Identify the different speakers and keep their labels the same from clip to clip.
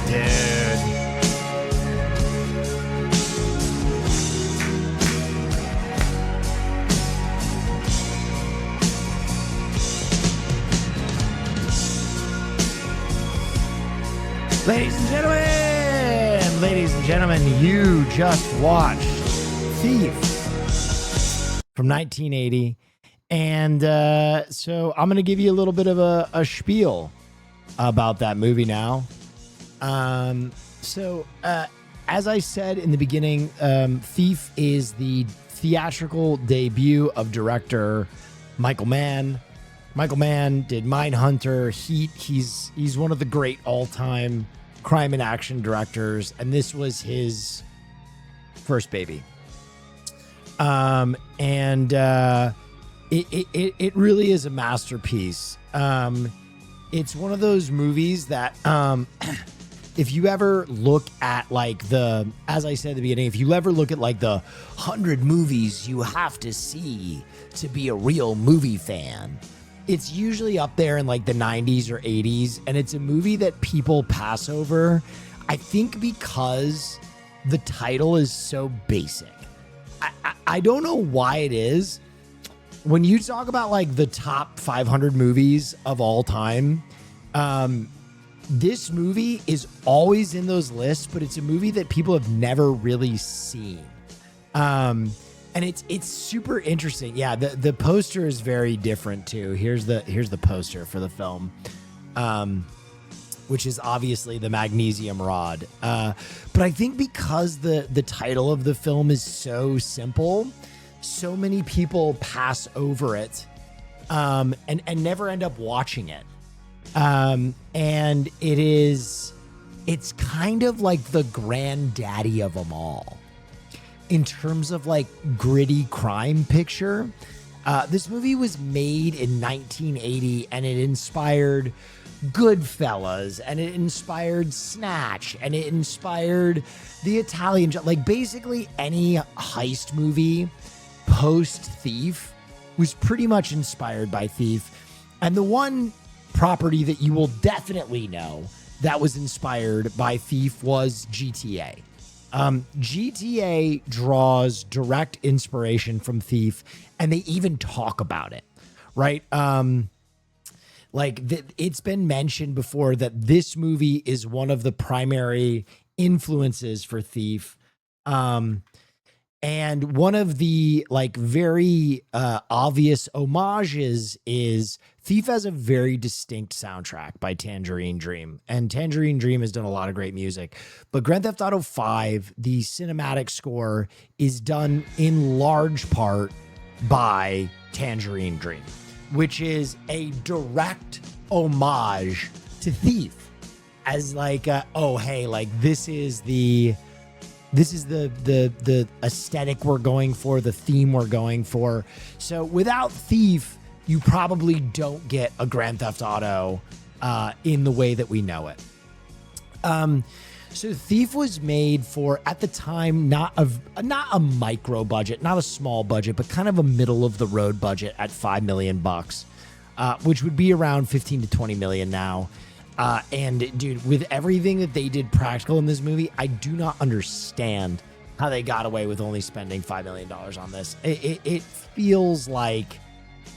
Speaker 1: Dude. Ladies and gentlemen, you just watched Thief from 1980. And so I'm going to give you a little bit of a spiel about that movie now. As I said in the beginning, Thief is the theatrical debut of director Michael Mann. Michael Mann did Mindhunter, Heat. He's one of the great all-time crime and action directors, and this was his first baby. It really is a masterpiece. It's one of those movies that if you ever look at as I said at the beginning, if you ever look at like the 100 movies you have to see to be a real movie fan, it's usually up there in like the 90s or 80s, and it's a movie that people pass over, I think because the title is so basic. I don't know why it is. When you talk about like the top 500 movies of all time, this movie is always in those lists, but it's a movie that people have never really seen. And it's super interesting. Yeah, the poster is very different too. Here's the poster for the film, which is obviously the magnesium rod. But I think because the title of the film is so simple, so many people pass over it, and never end up watching it. And it's kind of like the granddaddy of them all. In terms of like gritty crime picture, this movie was made in 1980, and it inspired Goodfellas, and it inspired Snatch, and it inspired the Italian Job. Like basically any heist movie post Thief was pretty much inspired by Thief. And the one property that you will definitely know that was inspired by Thief was GTA. GTA draws direct inspiration from Thief, and they even talk about it, right? It's been mentioned before that this movie is one of the primary influences for Thief. And one of the very obvious homages is Thief has a very distinct soundtrack by Tangerine Dream. And Tangerine Dream has done a lot of great music. But Grand Theft Auto 5, the cinematic score, is done in large part by Tangerine Dream, which is a direct homage to Thief. As this is the aesthetic we're going for, the theme we're going for. So without Thief, you probably don't get a Grand Theft Auto in the way that we know it. So Thief was made for, at the time, not a micro budget, not a small budget, but kind of a middle of the road budget at $5 million, which would be around 15 to 20 million now. And dude, with everything that they did practical in this movie, I do not understand how they got away with only spending $5 million on this. It feels like,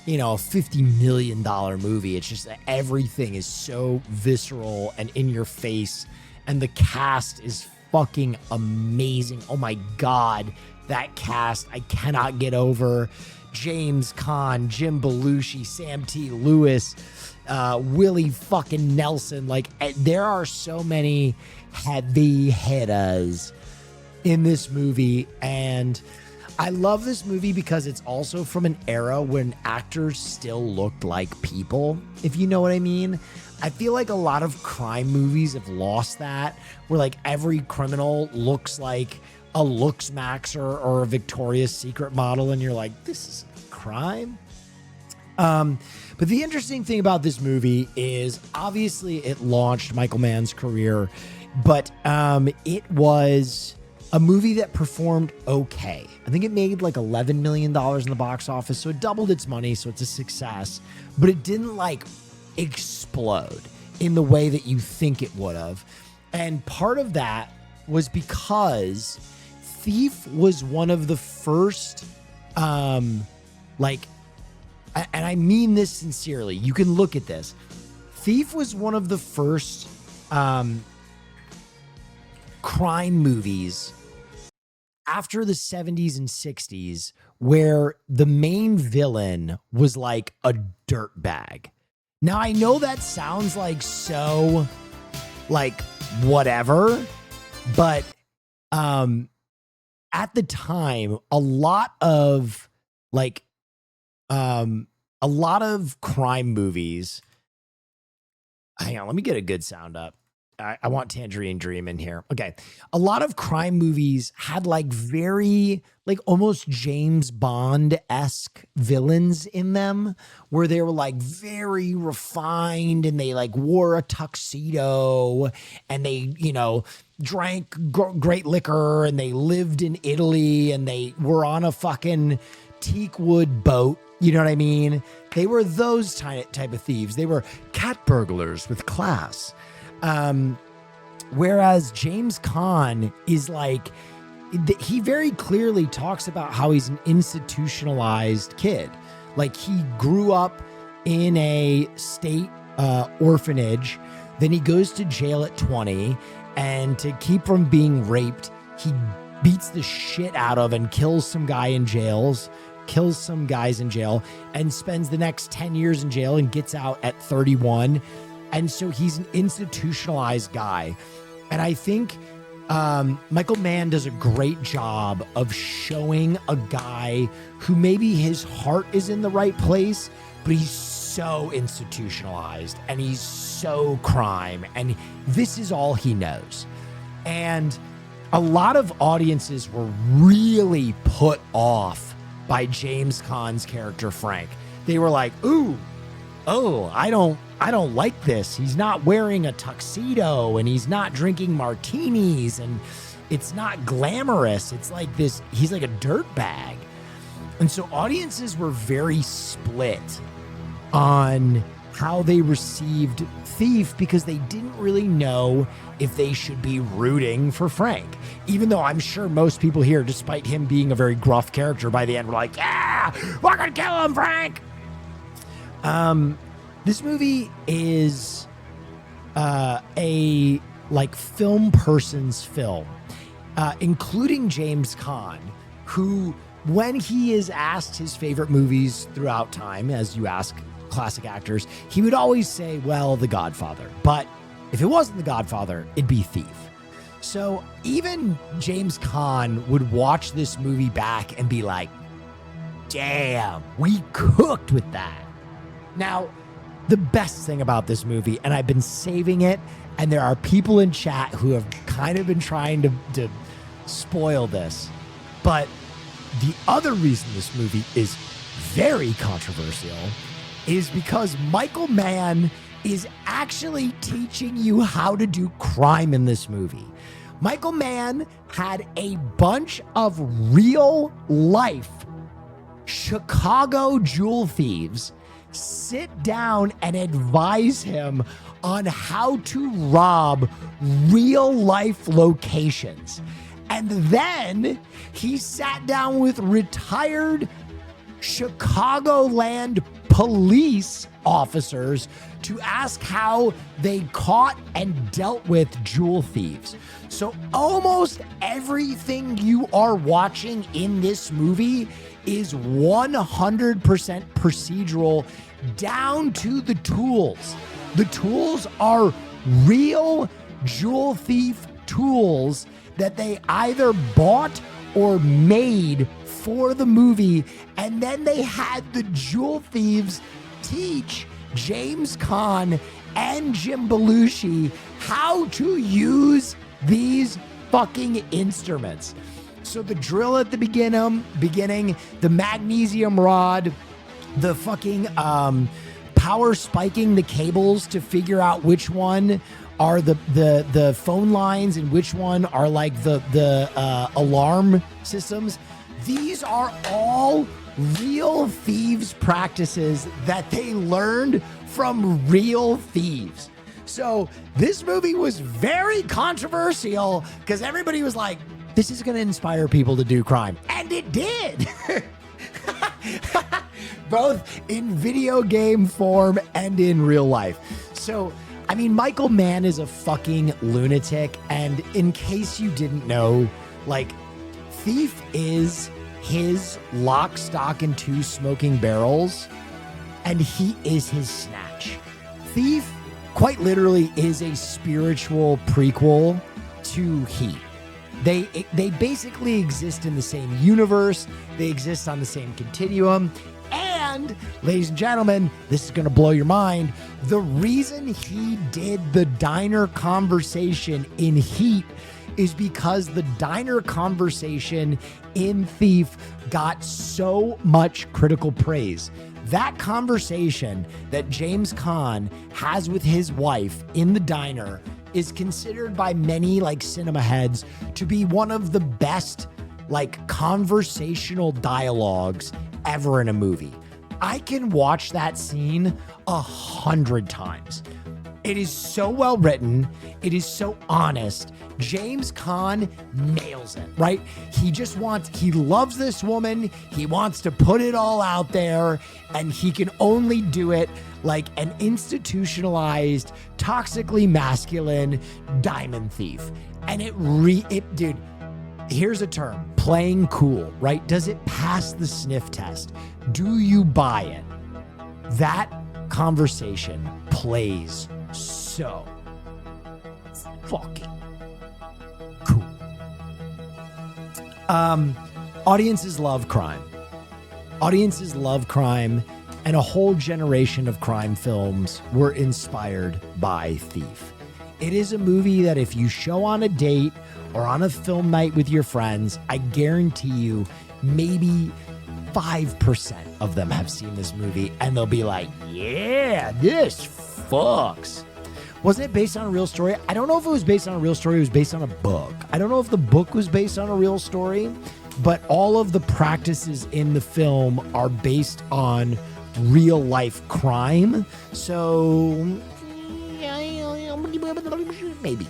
Speaker 1: a $50 million movie. It's just that everything is so visceral and in your face, and the cast is fucking amazing. Oh my God, that cast, I cannot get over. James Caan, Jim Belushi, Sam T. Lewis, Willie fucking Nelson. There are so many heavy hitters in this movie, and I love this movie because it's also from an era when actors still looked like people, if you know what I mean. I feel like a lot of crime movies have lost that, where every criminal looks like a Looks Maxer or a Victoria's Secret model, and you're like, this is crime. But the interesting thing about this movie is obviously it launched Michael Mann's career, but it was a movie that performed okay. I think it made $11 million in the box office, so it doubled its money, so it's a success. But it didn't explode in the way that you think it would have. And part of that was because Thief was one of the first, like, and I mean this sincerely, you can look at this. Thief was one of the first crime movies after the 70s and 60s where the main villain was like a dirtbag. Now, I know that sounds like so, like, whatever, but at the time, a lot of crime movies. Hang on, let me get a good sound up. I want Tangerine Dream in here. Okay. A lot of crime movies had like very, like almost James Bond-esque villains in them where they were like very refined and they like wore a tuxedo and they, you know, drank great liquor and they lived in Italy and they were on a fucking teak wood boat. You know what I mean? They were those type of thieves. They were cat burglars with class. Whereas James Caan is like, he very clearly talks about how he's an institutionalized kid. Like he grew up in a state orphanage, then he goes to jail at 20, and to keep from being raped, he beats the shit out of and kills some guys in jail, and spends the next 10 years in jail and gets out at 31. And so he's an institutionalized guy. And I think Michael Mann does a great job of showing a guy who maybe his heart is in the right place, but he's so institutionalized and he's so crime. And this is all he knows. And a lot of audiences were really put off by James Caan's character, Frank. They were like, I don't like this. He's not wearing a tuxedo and he's not drinking martinis and it's not glamorous. It's like this, he's like a dirtbag. And so audiences were very split on how they received Thief because they didn't really know if they should be rooting for Frank. Even though I'm sure most people here, despite him being a very gruff character, by the end were like, yeah, we're gonna kill him, Frank. This movie is a like film person's film, including James Caan, who, when he is asked his favorite movies throughout time, as you ask classic actors, he would always say, well, The Godfather. But if it wasn't The Godfather, it'd be Thief. So even James Caan would watch this movie back and be like, damn, we cooked with that. Now, the best thing about this movie, and I've been saving it, and there are people in chat who have kind of been trying to spoil this, but the other reason this movie is very controversial is because Michael Mann is actually teaching you how to do crime in this movie. Michael Mann had a bunch of real life Chicago jewel thieves sit down and advise him on how to rob real life locations. And then he sat down with retired Chicagoland police officers to ask how they caught and dealt with jewel thieves. So almost everything you are watching in this movie is 100% procedural down to the tools. The tools are real jewel thief tools that they either bought or made for the movie, and then they had the jewel thieves teach James Caan and Jim Belushi how to use these fucking instruments. So the drill at the beginning, the magnesium rod, the fucking power spiking the cables to figure out which one are the phone lines and which one are like the alarm systems. These are all real thieves' practices that they learned from real thieves. So this movie was very controversial because everybody was like, this is going to inspire people to do crime. And it did. Both in video game form and in real life. So, I mean, Michael Mann is a fucking lunatic. And in case you didn't know, like, Thief is his lock, stock, and two smoking barrels, and he is his Snatch. Thief, quite literally, is a spiritual prequel to Heat. They basically exist in the same universe. They exist on the same continuum. And, ladies and gentlemen, this is going to blow your mind. The reason he did the diner conversation in Heat is because the diner conversation in Thief got so much critical praise. That conversation that James Caan has with his wife in the diner is considered by many like cinema heads to be one of the best like conversational dialogues ever in a movie. I can watch that scene 100 times. It is so well written. It is so honest. James Caan nails it, right? He loves this woman. He wants to put it all out there, and he can only do it like an institutionalized, toxically masculine diamond thief. And dude, here's a term, playing cool, right? Does it pass the sniff test? Do you buy it? That conversation plays so fucking cool. Audiences love crime. Audiences love crime, and a whole generation of crime films were inspired by Thief. It is a movie that if you show on a date or on a film night with your friends, I guarantee you maybe 5% of them have seen this movie and they'll be like, yeah, this fucks. Wasn't it based on a real story? I don't know if it was based on a real story. It was based on a book. I don't know if the book was based on a real story, but all of the practices in the film are based on real life crime. So maybe.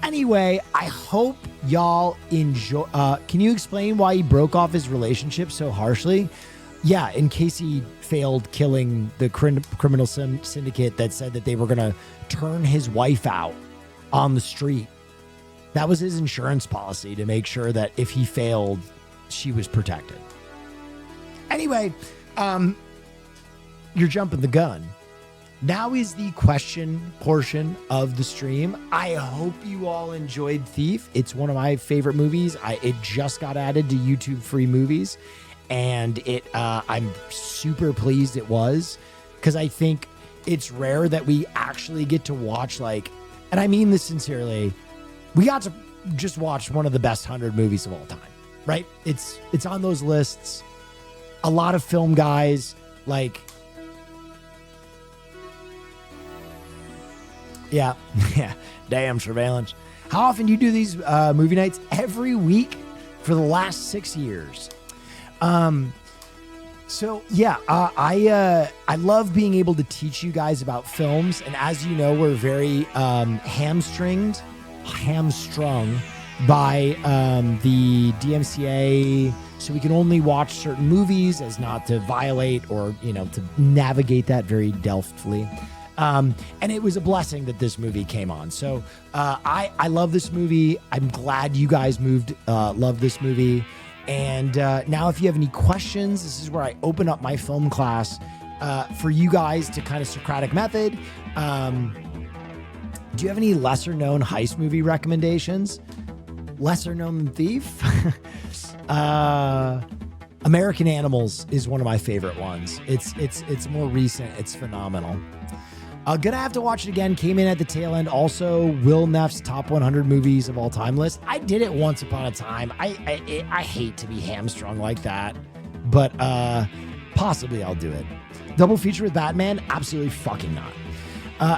Speaker 1: Anyway, I hope y'all enjoy. Can you explain why he broke off his relationship so harshly? Yeah, in case he failed killing the criminal syndicate that said that they were going to turn his wife out on the street. That was his insurance policy to make sure that if he failed, she was protected. Anyway, you're jumping the gun. Now is the question portion of the stream. I hope you all enjoyed Thief. It's one of my favorite movies. It just got added to YouTube free movies, and I'm super pleased it was, because I think it's rare that we actually get to watch, like, and I mean this sincerely, we got to just watch one of the best 100 movies of all time, right? It's on those lists. A lot of film guys, like, yeah, damn surveillance. How often do you do these movie nights? Every week for the last 6 years. So yeah, I love being able to teach you guys about films, and as you know, we're very hamstrung by the DMCA, so we can only watch certain movies as not to violate or, to navigate that very delftfully. And it was a blessing that this movie came on. So I love this movie. I'm glad you guys love this movie. And now if you have any questions, this is where I open up my film class for you guys to kind of Socratic method. Do you have any lesser known heist movie recommendations? Lesser known than Thief? American Animals is one of my favorite ones. It's more recent. It's phenomenal. Gonna have to watch it again. Came in at the tail end. Also, Will Neff's top 100 movies of all time list. I did it once upon a time. I hate to be hamstrung like that, but possibly I'll do it. Double feature with Batman? Absolutely fucking not.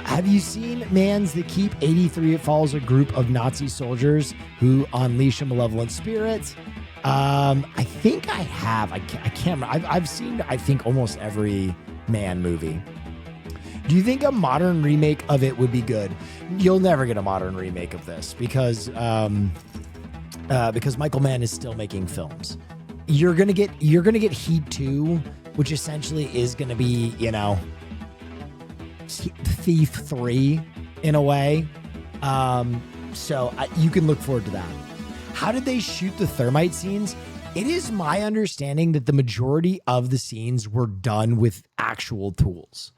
Speaker 1: Have you seen Man's The Keep 83? It follows a group of Nazi soldiers who unleash a malevolent spirit. I think I have. I can't remember. I've seen, I think, almost every Man movie. Do you think a modern remake of it would be good? You'll never get a modern remake of this because Michael Mann is still making films. You're gonna get Heat 2, which essentially is gonna be, you know, Thief 3 in a way. So you can look forward to that. How did they shoot the thermite scenes? It is my understanding that the majority of the scenes were done with actual tools.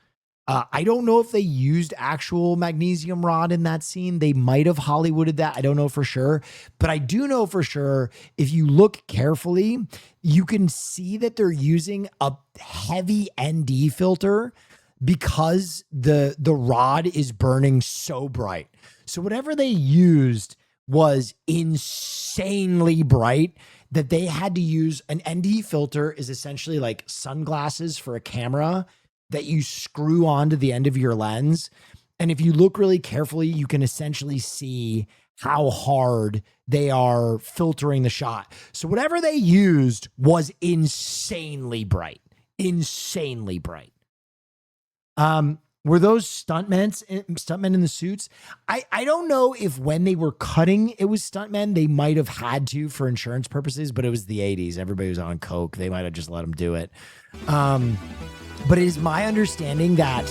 Speaker 1: I don't know if they used actual magnesium rod in that scene. They might have Hollywooded that. I don't know for sure. But I do know for sure, if you look carefully, you can see that they're using a heavy ND filter because the rod is burning so bright. So whatever they used was insanely bright that they had to use. An ND filter is essentially like sunglasses for a camera that you screw onto the end of your lens. And if you look really carefully, you can essentially see how hard they are filtering the shot. So whatever they used was insanely bright, insanely bright. Were those stuntmen in the suits? I don't know if when they were cutting, it was stuntmen. They might have had to for insurance purposes, but it was the 80s. Everybody was on coke. They might have just let them do it. But it is my understanding that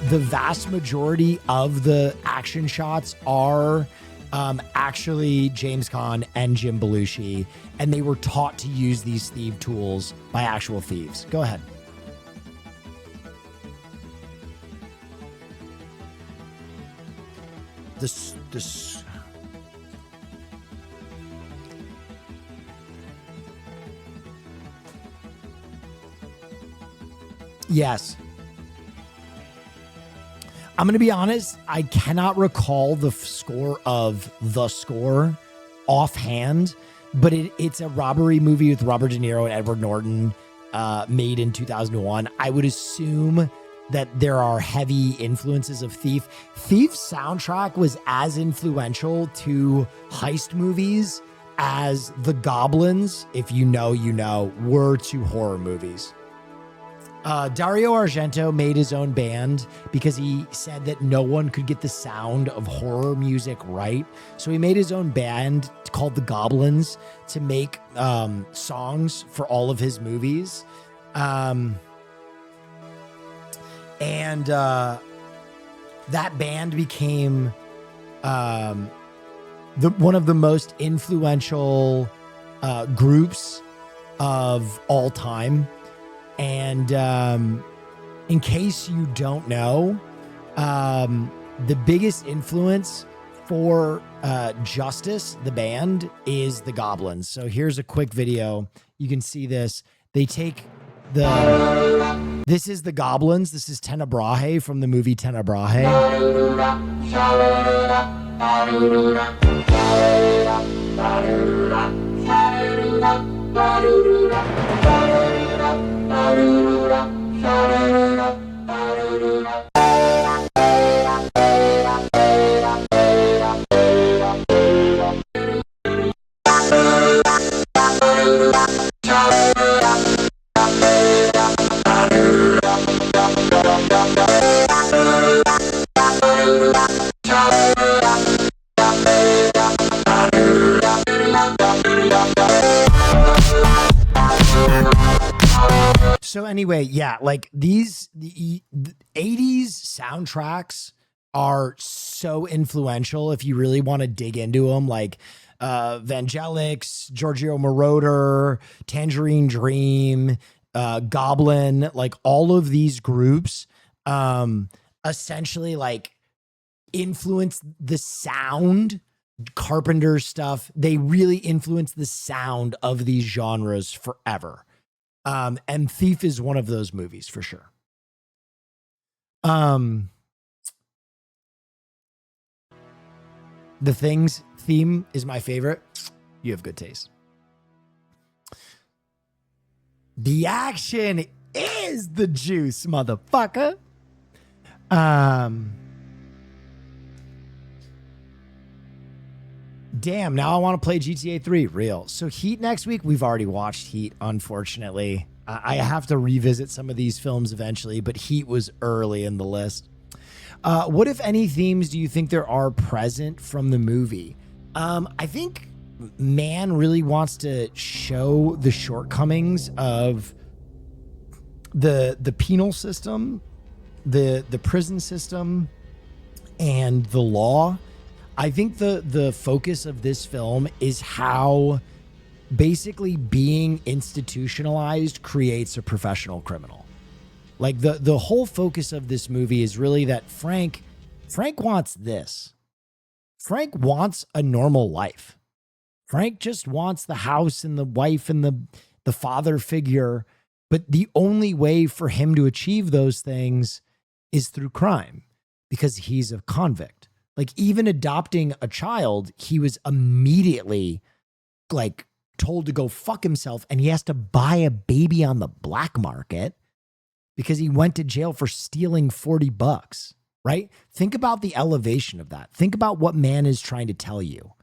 Speaker 1: the vast majority of the action shots are actually James Caan and Jim Belushi, and they were taught to use these thief tools by actual thieves. Go ahead. This Yes. I'm going to be honest. I cannot recall the score of The Score offhand, but it's a robbery movie with Robert De Niro and Edward Norton, made in 2001. I would assume that there are heavy influences of Thief. Thief's soundtrack was as influential to heist movies as The Goblins, if you know, you know, were to horror movies. Dario Argento made his own band because he said that no one could get the sound of horror music right. So he made his own band called The Goblins to make songs for all of his movies. And that band became one of the most influential groups of all time. And in case you don't know, the biggest influence for Justice, the band, is the Goblins. So here's a quick video. You can see this. They take this is the Goblins. This is Tenebrae from the movie Tenebrae. So anyway, yeah, like the 80s soundtracks are so influential if you really want to dig into them, like Vangelis, Giorgio Moroder, Tangerine Dream, Goblin, like all of these groups essentially like influence the sound. Carpenter stuff, they really influence the sound of these genres forever. And Thief is one of those movies for sure. The Things theme is my favorite. You have good taste. The action is the juice, motherfucker. Damn, now I want to play GTA 3. Real. So Heat next week. We've already watched Heat, unfortunately. I have to revisit some of these films eventually, but Heat was early in the list. What, if any, themes do you think there are present from the movie? I think Mann really wants to show the shortcomings of the penal system, the prison system, and the law. I think the focus of this film is how basically being institutionalized creates a professional criminal. Like the whole focus of this movie is really that Frank wants this. Frank wants a normal life. Frank just wants the house and the wife and the father figure. But the only way for him to achieve those things is through crime, because he's a convict. Like, even adopting a child, he was immediately like told to go fuck himself, and he has to buy a baby on the black market because he went to jail for stealing $40, right? Think about the elevation of that. Think about what Mann is trying to tell you.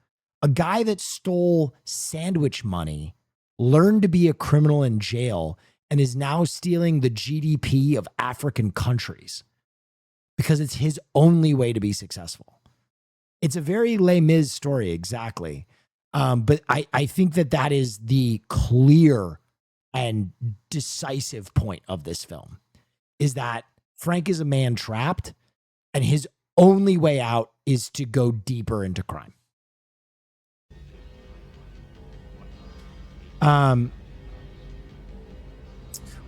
Speaker 1: A guy that stole sandwich money, learned to be a criminal in jail, and is now stealing the GDP of African countries because it's his only way to be successful. It's a very Les Mis story, exactly. But I think that is the clear and decisive point of this film, is that Frank is a man trapped, and his only way out is to go deeper into crime.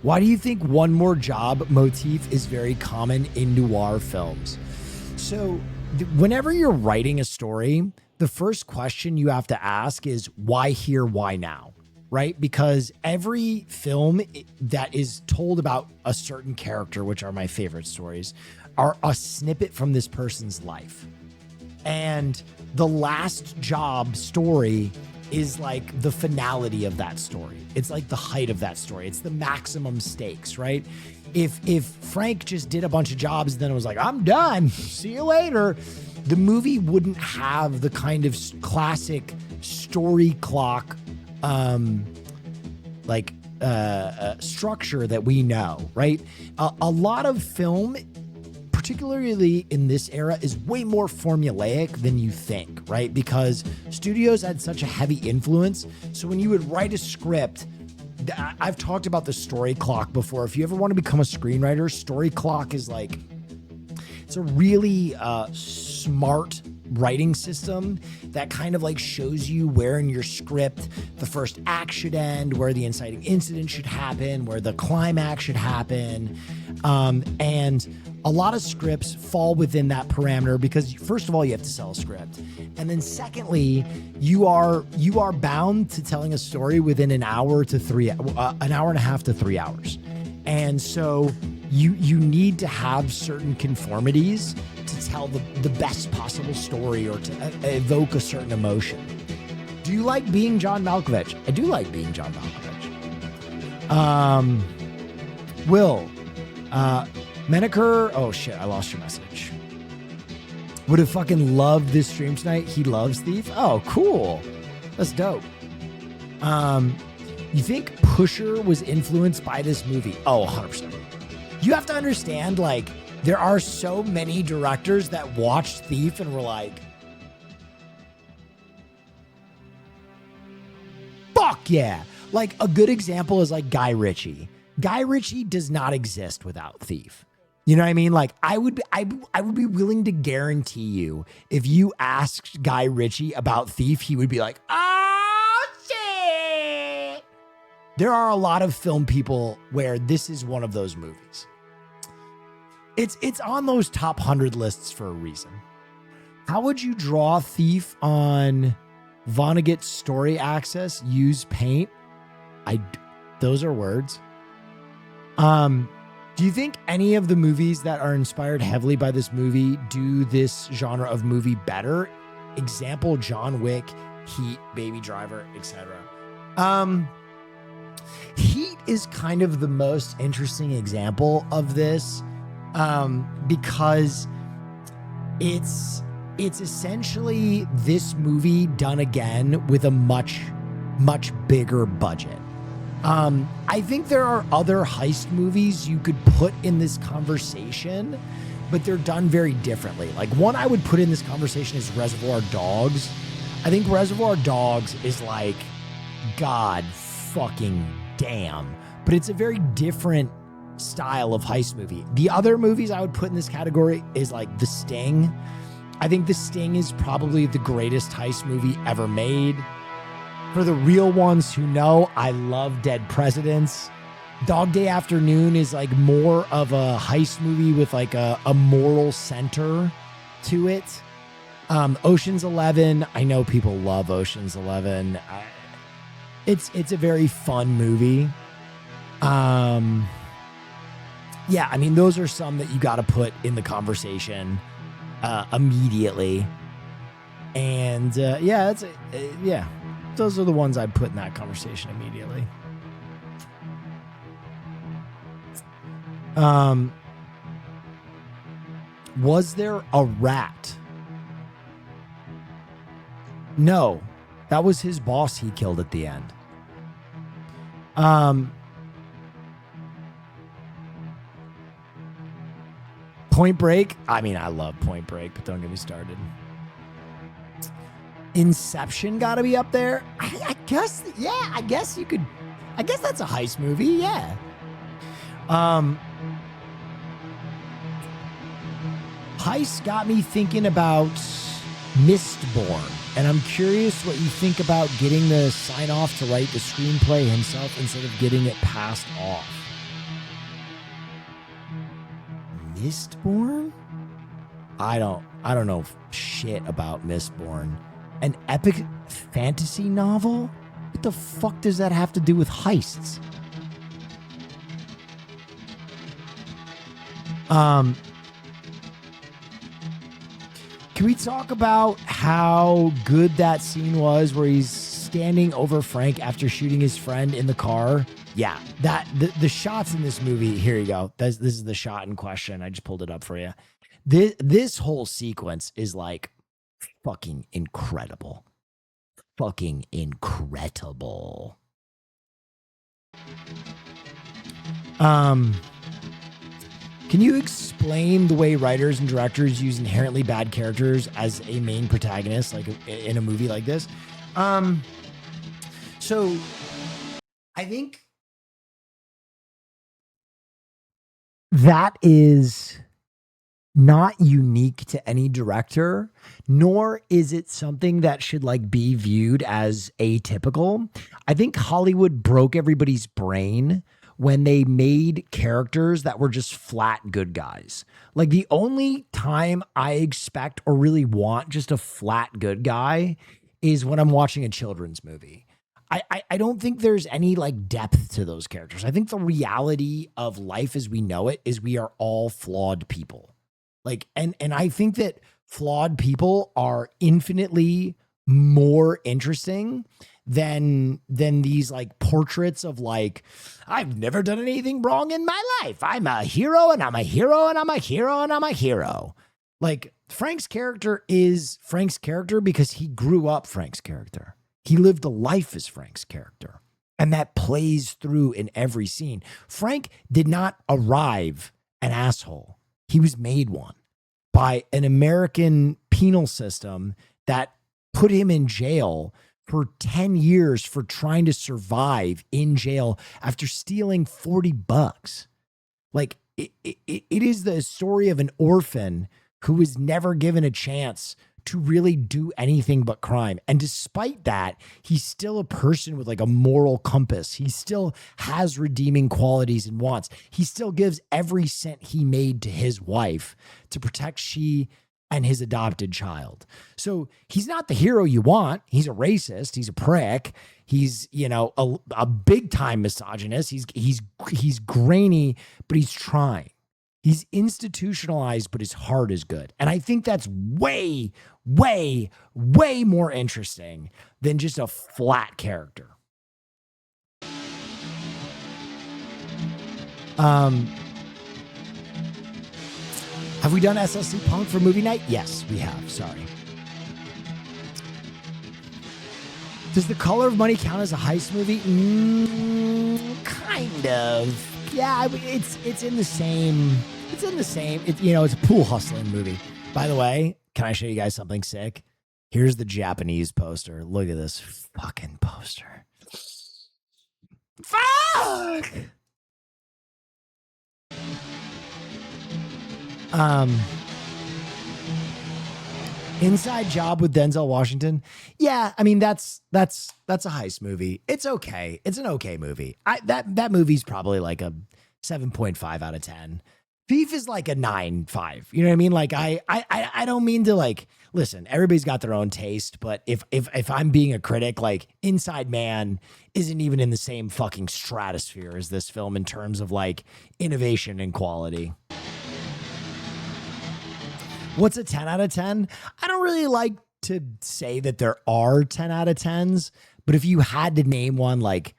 Speaker 1: Why do you think one more job motif is very common in noir films? So whenever you're writing a story, the first question you have to ask is why here, why now, right? Because every film that is told about a certain character, which are my favorite stories, are a snippet from this person's life. And the last job story is like the finality of that story. It's like the height of that story. It's the maximum stakes, right? If Frank just did a bunch of jobs and then it was like, I'm done, see you later, the movie wouldn't have the kind of classic story clock structure that we know, right? A lot of film, particularly in this era, is way more formulaic than you think, right? Because studios had such a heavy influence. So when you would write a script, I've talked about the story clock before. If you ever want to become a screenwriter, story clock is like, it's a really smart writing system that kind of like shows you where in your script the first act should end, where the inciting incident should happen, where the climax should happen. And a lot of scripts fall within that parameter because, first of all, you have to sell a script. And then secondly, you are bound to telling a story within an hour and a half to 3 hours. And so you need to have certain conformities to tell the best possible story or to evoke a certain emotion. Do you like being John Malkovich? I do like being John Malkovich. Will, Menaker, oh shit, I lost your message. Would have fucking loved this stream tonight. He loves Thief. Oh, cool. That's dope. You think Pusher was influenced by this movie? Oh, 100%. You have to understand, like, there are so many directors that watched Thief and were like, fuck yeah. Like, a good example is like Guy Ritchie. Guy Ritchie does not exist without Thief. You know what I mean? Like, I would be willing to guarantee you, if you asked Guy Ritchie about Thief, he would be like, oh shit. There are a lot of film people where this is one of those movies. It's on those top 100 lists for a reason. How would you draw Thief on Vonnegut's story access? Use paint. Those are words. Do you think any of the movies that are inspired heavily by this movie do this genre of movie better? Example, John Wick, Heat, Baby Driver, etc. Heat is kind of the most interesting example of this, because it's essentially this movie done again with a much bigger budget. I think there are other heist movies you could put in this conversation, but they're done very differently. Like one I would put in this conversation is Reservoir Dogs. I think Reservoir Dogs is like, God fucking damn. But it's a very different style of heist movie. The other movies I would put in this category is like The Sting. I think The Sting is probably the greatest heist movie ever made. For the real ones who know, I love Dead Presidents. Dog Day Afternoon is like more of a heist movie with like a moral center to it. Ocean's 11, I know people love Ocean's 11. It's a very fun movie. Yeah, I mean, those are some that you got to put in the conversation immediately. And yeah, those are the ones I'd put in that conversation immediately. Was there a rat? No, that was his boss he killed at the end. Point Break. I mean, I love Point Break, but don't get me started. Inception got to be up there. I guess, yeah, I guess you could. I guess that's a heist movie, yeah. Heist got me thinking about Mistborn, and I'm curious what you think about getting the sign off to write the screenplay himself instead of getting it passed off. Mistborn? I don't know shit about Mistborn. An epic fantasy novel? What the fuck does that have to do with heists? Can we talk about how good that scene was where he's standing over Frank after shooting his friend in the car? Yeah, the shots in this movie, here you go. This is the shot in question. I just pulled it up for you. This whole sequence is like fucking incredible. Fucking incredible. Can you explain the way writers and directors use inherently bad characters as a main protagonist, like in a movie like this? So I think that is not unique to any director, nor is it something that should like be viewed as atypical. I think Hollywood broke everybody's brain when they made characters that were just flat good guys. Like the only time I expect or really want just a flat good guy is when I'm watching a children's movie. I don't think there's any like depth to those characters. I think the reality of life as we know it is we are all flawed people. Like, and I think that flawed people are infinitely more interesting than these like portraits of like, I've never done anything wrong in my life. I'm a hero and I'm a hero and I'm a hero and I'm a hero. Like Frank's character is Frank's character because he grew up Frank's character. He lived a life as Frank's character. And that plays through in every scene. Frank did not arrive an asshole. He was made one by an American penal system that put him in jail for 10 years for trying to survive in jail after stealing $40. Like it is the story of an orphan who was never given a chance to really do anything but crime. And despite that, he's still a person with like a moral compass. He still has redeeming qualities and wants. He still gives every cent he made to his wife to protect she and his adopted child. So he's not the hero you want. He's a racist. He's a prick. He's, you know, a big time misogynist. He's grainy, but he's trying. He's institutionalized, but his heart is good. And I think that's way, way, way more interesting than just a flat character. Have we done SLC Punk for movie night? Yes, we have. Sorry. Does The Color of Money count as a heist movie? Kind of. Yeah, it's in the same It's in the same, it's a pool hustling movie. By the way, can I show you guys something sick? Here's the Japanese poster. Look at this fucking poster. Fuck! Inside Job with Denzel Washington. Yeah, I mean that's a heist movie. It's okay. It's an okay movie. That movie's probably like a 7.5 out of 10. Thief is like a 9.5. You know what I mean? Like I don't mean to like listen, everybody's got their own taste, but if I'm being a critic, like Inside Man isn't even in the same fucking stratosphere as this film in terms of like innovation and quality. What's a 10 out of 10? I don't really like to say that there are 10 out of 10s, but if you had to name one like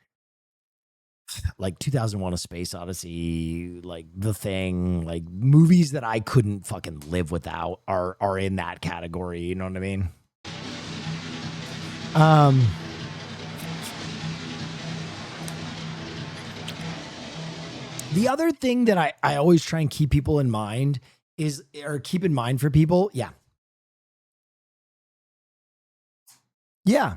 Speaker 1: 2001: A Space Odyssey, like The Thing, like movies that I couldn't fucking live without are in that category, you know what I mean? The other thing that I always try and keep people in mind keep in mind for people. Yeah. Yeah.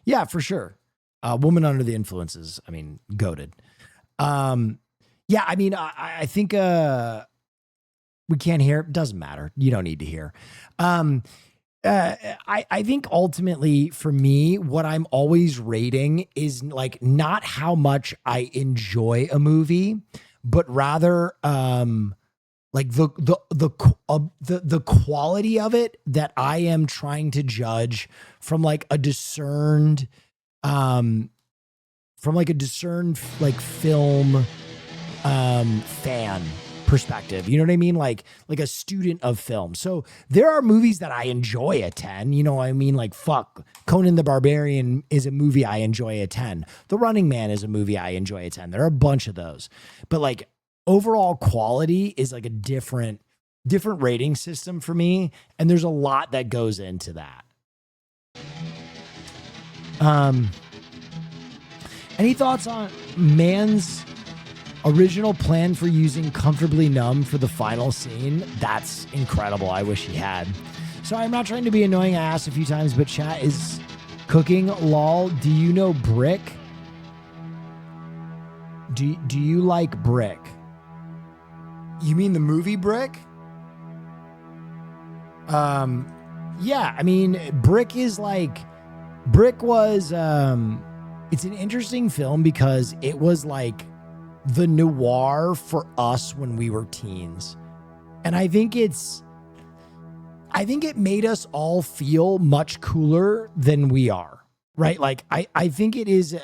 Speaker 1: Yeah, for sure. Woman Under the Influences. I mean, goated. Yeah, I mean, I think we can't hear. Doesn't matter. You don't need to hear. I think ultimately for me, what I'm always rating is like not how much I enjoy a movie, but rather like the quality of it that I am trying to judge from like a discerned like film fan perspective. You know what I mean? Like a student of film. So there are movies that I enjoy a 10. You know what I mean? Like fuck, Conan the Barbarian is a movie I enjoy a 10. The Running Man is a movie I enjoy a 10. There are a bunch of those. But like overall quality is like a different rating system for me. And there's a lot that goes into that. Any thoughts on Man's original plan for using Comfortably Numb for the final scene? That's incredible. I wish he had. So I'm not trying to be annoying. I asked a few times, but chat is cooking. Lol. Do you know Brick? Do you like Brick? You mean the movie Brick? Yeah, I mean, Brick was, it's an interesting film because it was like the noir for us when we were teens. And I think it made us all feel much cooler than we are, right? Like, I think it is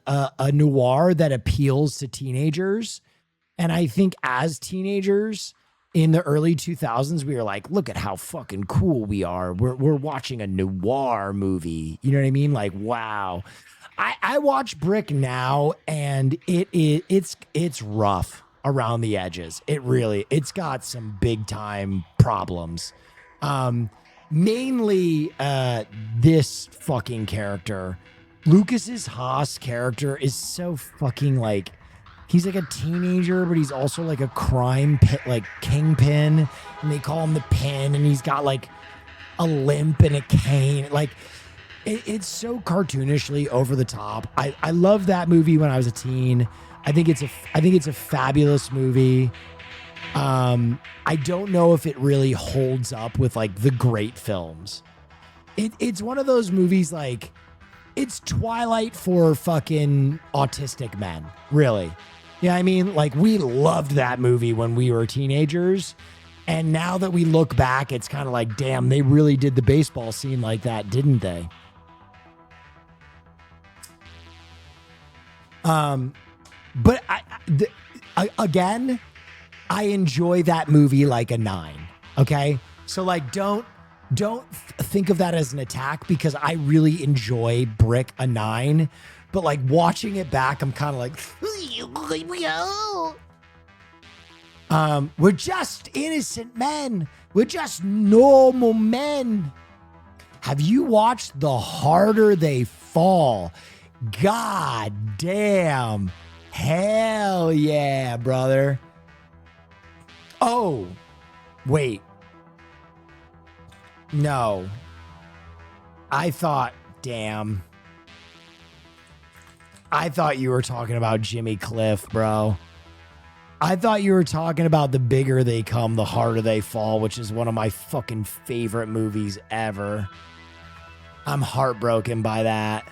Speaker 1: a noir that appeals to teenagers. And I think as teenagers in the early 2000s, we were like, look at how fucking cool we are. We're watching a noir movie. You know what I mean? Like, wow. I watch Brick now and it's rough around the edges. It's got some big time problems. Mainly this fucking character. Lucas's Haas character is so fucking like, he's like a teenager, but he's also like a crime like kingpin, and they call him the Pin, and he's got like a limp and a cane. Like it's so cartoonishly over the top. I loved that movie when I was a teen. I think it's a fabulous movie. I don't know if it really holds up with like the great films. It's one of those movies like it's Twilight for fucking autistic men, really. Yeah, I mean, like we loved that movie when we were teenagers. And now that we look back, it's kind of like, damn, they really did the baseball scene like that, didn't they? But again, I enjoy that movie like a 9. Okay. So like, don't think of that as an attack because I really enjoy Brick a 9, but like watching it back, I'm kind of like, we're just innocent men. We're just normal men. Have you watched The Harder They Fall? God damn. Hell yeah, brother. Oh, wait. No. I thought, damn. I thought you were talking about Jimmy Cliff, bro. I thought you were talking about The Bigger They Come, The Harder They Fall, which is one of my fucking favorite movies ever. I'm heartbroken by that.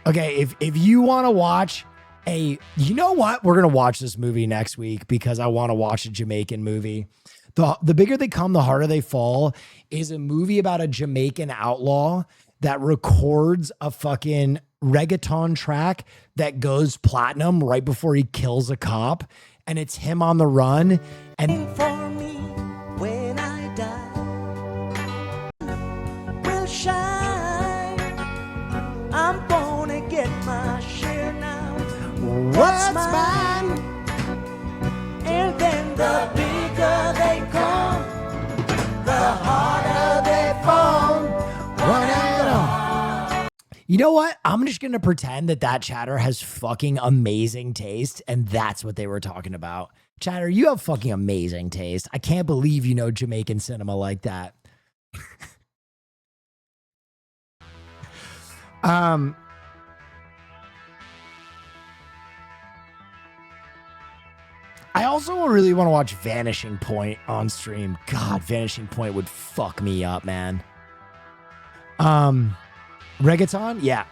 Speaker 1: Okay, if you want to watch you know what? We're going to watch this movie next week because I want to watch a Jamaican movie. The Bigger They Come, The Harder They Fall is a movie about a Jamaican outlaw that records a fucking reggaeton track that goes platinum right before he kills a cop. And it's him on the run. And
Speaker 2: for me when I die will shine. I'm gonna get my share now.
Speaker 1: What's mine?
Speaker 2: And then the bigger they come, the harder they fall.
Speaker 1: You know what? I'm just going to pretend that chatter has fucking amazing taste, and that's what they were talking about. Chatter, you have fucking amazing taste. I can't believe you know Jamaican cinema like that. I also really want to watch Vanishing Point on stream. God, Vanishing Point would fuck me up, man. Reggaeton? Yeah.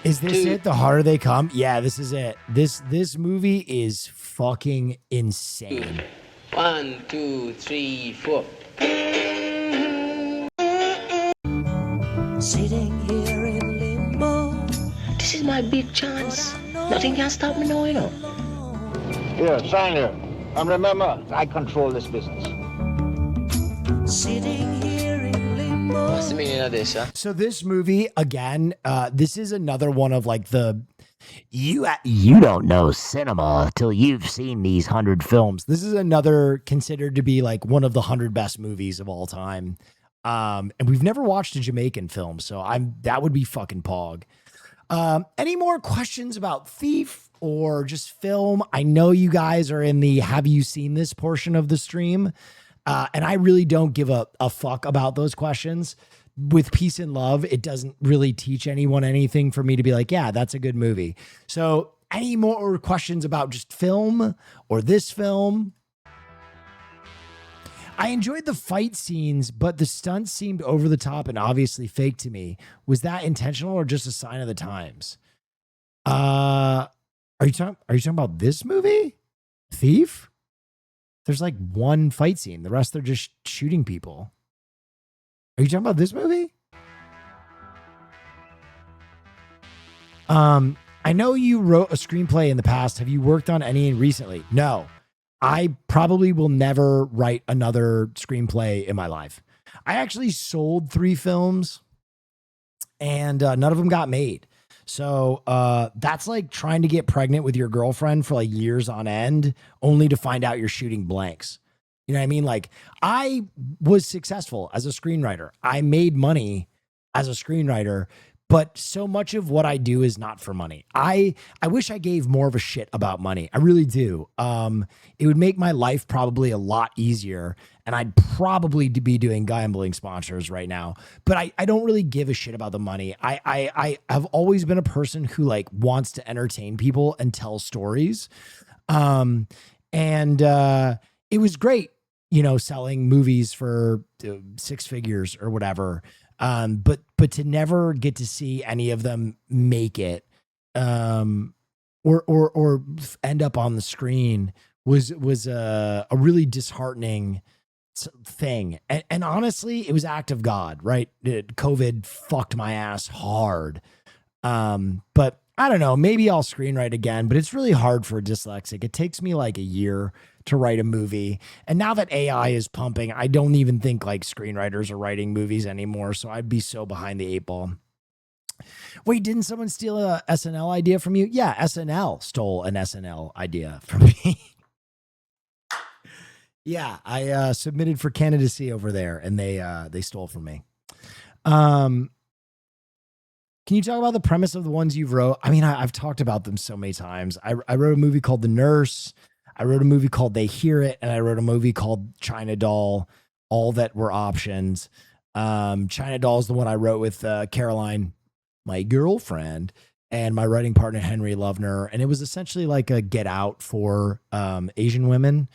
Speaker 1: Is this it? The Harder They Come? Yeah, this is it. This movie is fucking insane.
Speaker 3: 1, 2, 3, 4.
Speaker 2: Sitting here in limbo.
Speaker 3: This is my big chance. Nothing can stop me now, you know.
Speaker 4: Here, sign here. And remember, I control this business.
Speaker 2: Sitting here in limbo.
Speaker 3: What's the meaning of this, huh?
Speaker 1: So this movie, again, this is another one of like you don't know cinema till you've seen these 100 films. This is another considered to be like one of the 100 best movies of all time. And we've never watched a Jamaican film, so that would be fucking pog. Any more questions about Thief or just film? I know you guys are in the have you seen this portion of the stream. And I really don't give a fuck about those questions. With Peace and Love, it doesn't really teach anyone anything for me to be like, yeah, that's a good movie. So any more questions about just film or this film? I enjoyed the fight scenes, but the stunts seemed over the top and obviously fake to me. Was that intentional or just a sign of the times? Are you talking about this movie? Thief? There's like one fight scene. The rest they're just shooting people. Are you talking about this movie? I know you wrote a screenplay in the past. Have you worked on any recently? No. I probably will never write another screenplay in my life. I actually sold 3 films and none of them got made. So that's like trying to get pregnant with your girlfriend for like years on end, only to find out you're shooting blanks. You know what I mean? Like I was successful as a screenwriter. I made money as a screenwriter, but so much of what I do is not for money. I wish I gave more of a shit about money. I really do. It would make my life probably a lot easier, and I'd probably be doing gambling sponsors right now. But I don't really give a shit about the money. I have always been a person who like wants to entertain people and tell stories. It was great, you know, selling movies for 6 figures or whatever. But to never get to see any of them make it, or end up on the screen was a really disheartening thing. And honestly, it was act of God, right? COVID fucked my ass hard. But I don't know, maybe I'll screenwrite again, but it's really hard for a dyslexic. It takes me like a year to write a movie. And now that AI is pumping, I don't even think like screenwriters are writing movies anymore. So I'd be so behind the 8 ball. Wait, didn't someone steal a SNL idea from you? Yeah, SNL stole an SNL idea from me. Yeah, I submitted for candidacy over there and they stole from me. Can you talk about the premise of the ones you've wrote? I mean, I've talked about them so many times. I wrote a movie called The Nurse. I wrote a movie called They Hear It, and I wrote a movie called China Doll. All that were options. China Doll is the one I wrote with Caroline, my girlfriend, and my writing partner Henry Lovner, and it was essentially like a Get Out for Asian women.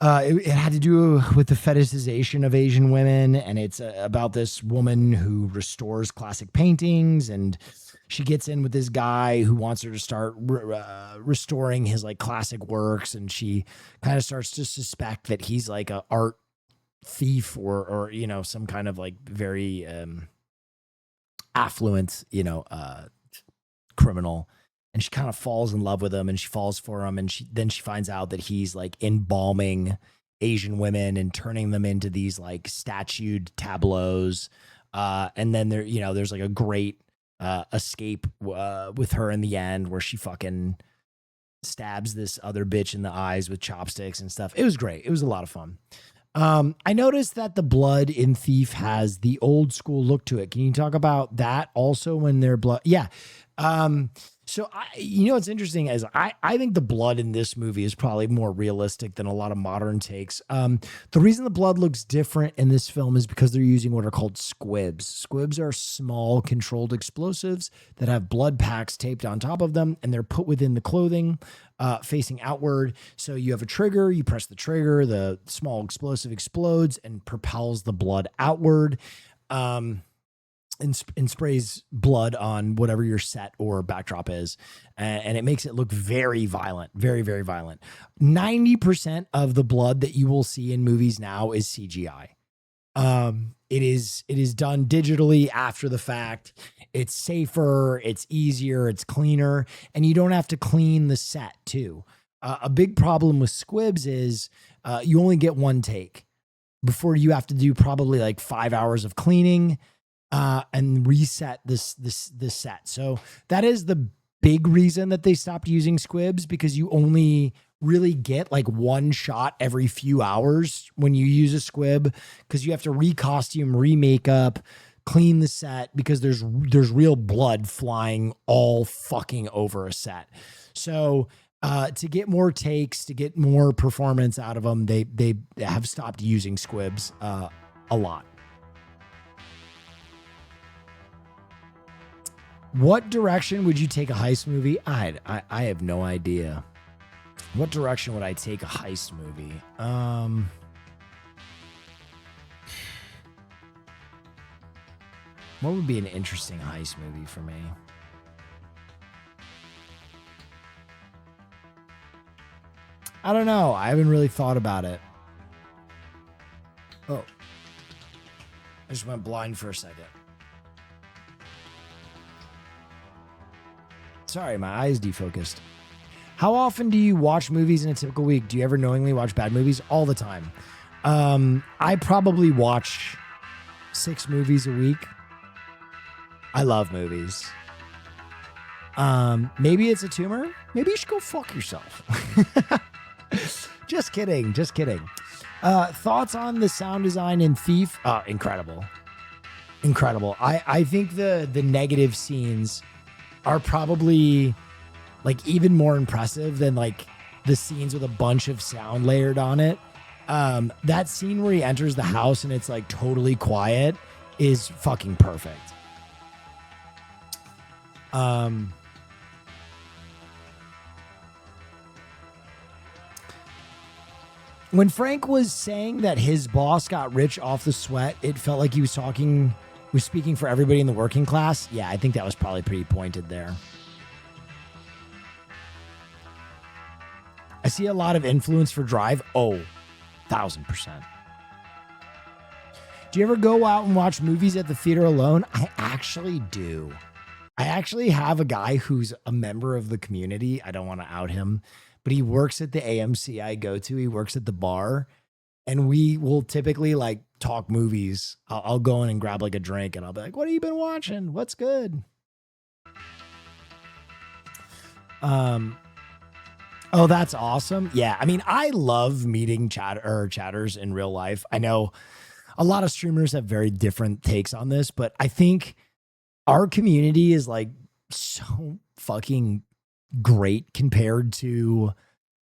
Speaker 1: It had to do with the fetishization of Asian women, and it's about this woman who restores classic paintings, and she gets in with this guy who wants her to start restoring his like classic works, and she kind of starts to suspect that he's like a art thief or you know, some kind of like very affluent, you know, criminal. And she kind of falls in love with him, and she falls for him. And then she finds out that he's like embalming Asian women and turning them into these like statued tableaus. And then there's like a great escape with her in the end, where she fucking stabs this other bitch in the eyes with chopsticks and stuff. It was great. It was a lot of fun. I noticed that the blood in Thief has the old school look to it. Can you talk about that also when they're blood? Yeah. So what's interesting is I think the blood in this movie is probably more realistic than a lot of modern takes. The reason the blood looks different in this film is because they're using what are called squibs. Squibs are small controlled explosives that have blood packs taped on top of them, and they're put within the clothing, facing outward. So you have a trigger, you press the trigger, the small explosive explodes and propels the blood outward. And sprays blood on whatever your set or backdrop is. And it makes it look very violent, very, very violent. 90% of the blood that you will see in movies now is CGI. It is done digitally after the fact. It's safer, it's easier, it's cleaner, and you don't have to clean the set too. A big problem with squibs is you only get one take before you have to do probably like 5 hours of cleaning and reset this set. So that is the big reason that they stopped using squibs, because you only really get like one shot every few hours when you use a squib, because you have to re-costume, re-makeup, clean the set, because there's real blood flying all fucking over a set. So to get more takes, to get more performance out of them, they have stopped using squibs a lot. What direction would you take a heist movie? I have no idea. What direction would I take a heist movie? What would be an interesting heist movie for me? I don't know. I haven't really thought about it. Oh. I just went blind for a second. Sorry, my eyes defocused. How often do you watch movies in a typical week? Do you ever knowingly watch bad movies? All the time. I probably watch 6 movies a week. I love movies. Maybe it's a tumor. Maybe you should go fuck yourself. Just kidding. Just kidding. Thoughts on the sound design in Thief? Incredible. Incredible. I think the negative scenes are probably like even more impressive than like the scenes with a bunch of sound layered on it. That scene where he enters the house and it's like totally quiet is fucking perfect. When Frank was saying that his boss got rich off the sweat, it felt like he was speaking for everybody in the working class. Yeah, I think that was probably pretty pointed there. I see a lot of influence for Drive. 1,000%. Do you ever go out and watch movies at the theater alone? I actually do. I actually have a guy who's a member of the community. I don't want to out him, but he works at the AMC I go to. He works at the bar, and we will typically like talk movies. I'll go in and grab like a drink, and I'll be like, "What have you been watching? What's good?" Oh, that's awesome. Yeah, I mean, I love meeting chatters in real life. I know a lot of streamers have very different takes on this, but I think our community is like so fucking great compared to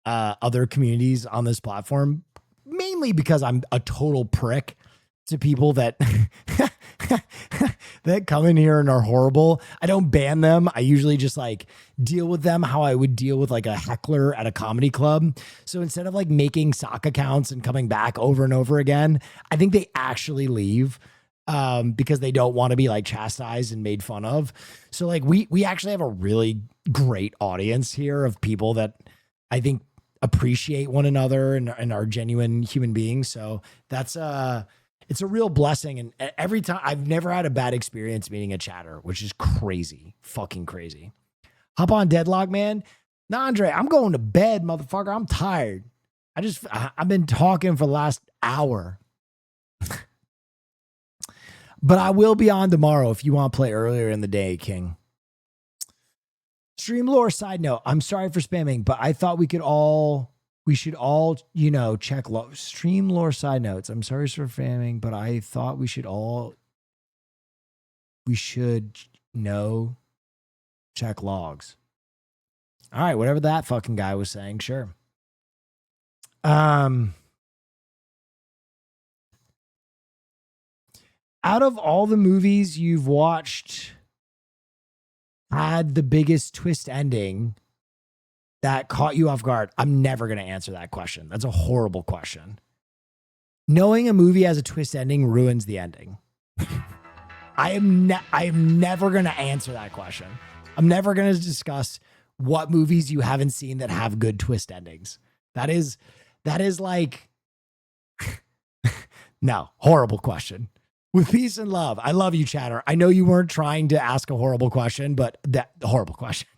Speaker 1: other communities on this platform, mainly because I'm a total prick to people that that come in here and are horrible. I don't ban them. I usually just like deal with them how I would deal with like a heckler at a comedy club. So instead of like making sock accounts and coming back over and over again, I think they actually leave because they don't want to be like chastised and made fun of. So like we actually have a really great audience here of people that I think appreciate one another and are genuine human beings. So that's it's a real blessing. And every time, I've never had a bad experience meeting a chatter, which is crazy, fucking crazy. Hop on Deadlock, man. Nah, Andre, I'm going to bed, motherfucker. I'm tired. I've been talking for the last hour. But I will be on tomorrow if you want to play earlier in the day, King. Stream lore side note. I'm sorry for spamming, but I thought we should all, check stream lore side notes. I'm sorry for spamming, but I thought we should check logs. All right, whatever that fucking guy was saying, sure. Out of all the movies you've watched, had the biggest twist ending that caught you off guard? I'm never going to answer that question. That's a horrible question. Knowing a movie has a twist ending ruins the ending. I am never going to answer that question. I'm never going to discuss what movies you haven't seen that have good twist endings. That is like, no, horrible question. With peace and love. I love you, chatter. I know you weren't trying to ask a horrible question, but horrible question.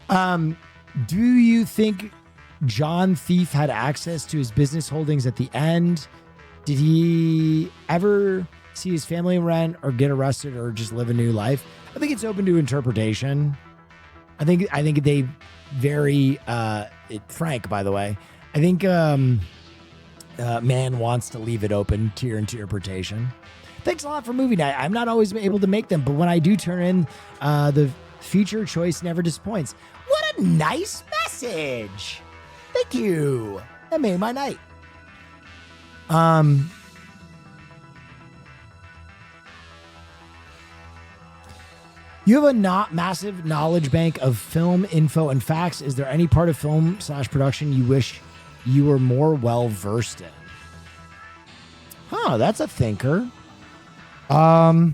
Speaker 1: Do you think John Thief had access to his business holdings at the end? Did he ever see his family rent or get arrested or just live a new life? I think it's open to interpretation. I think they very Frank, by the way. I think man wants to leave it open to your interpretation. Thanks a lot for movie night. I'm not always able to make them, but when I do turn in, the feature choice never disappoints. What a nice message. Thank you. That made my night. You have a not massive knowledge bank of film info and facts. Is there any part of film/production you wish you were more well versed in? Huh, that's a thinker. I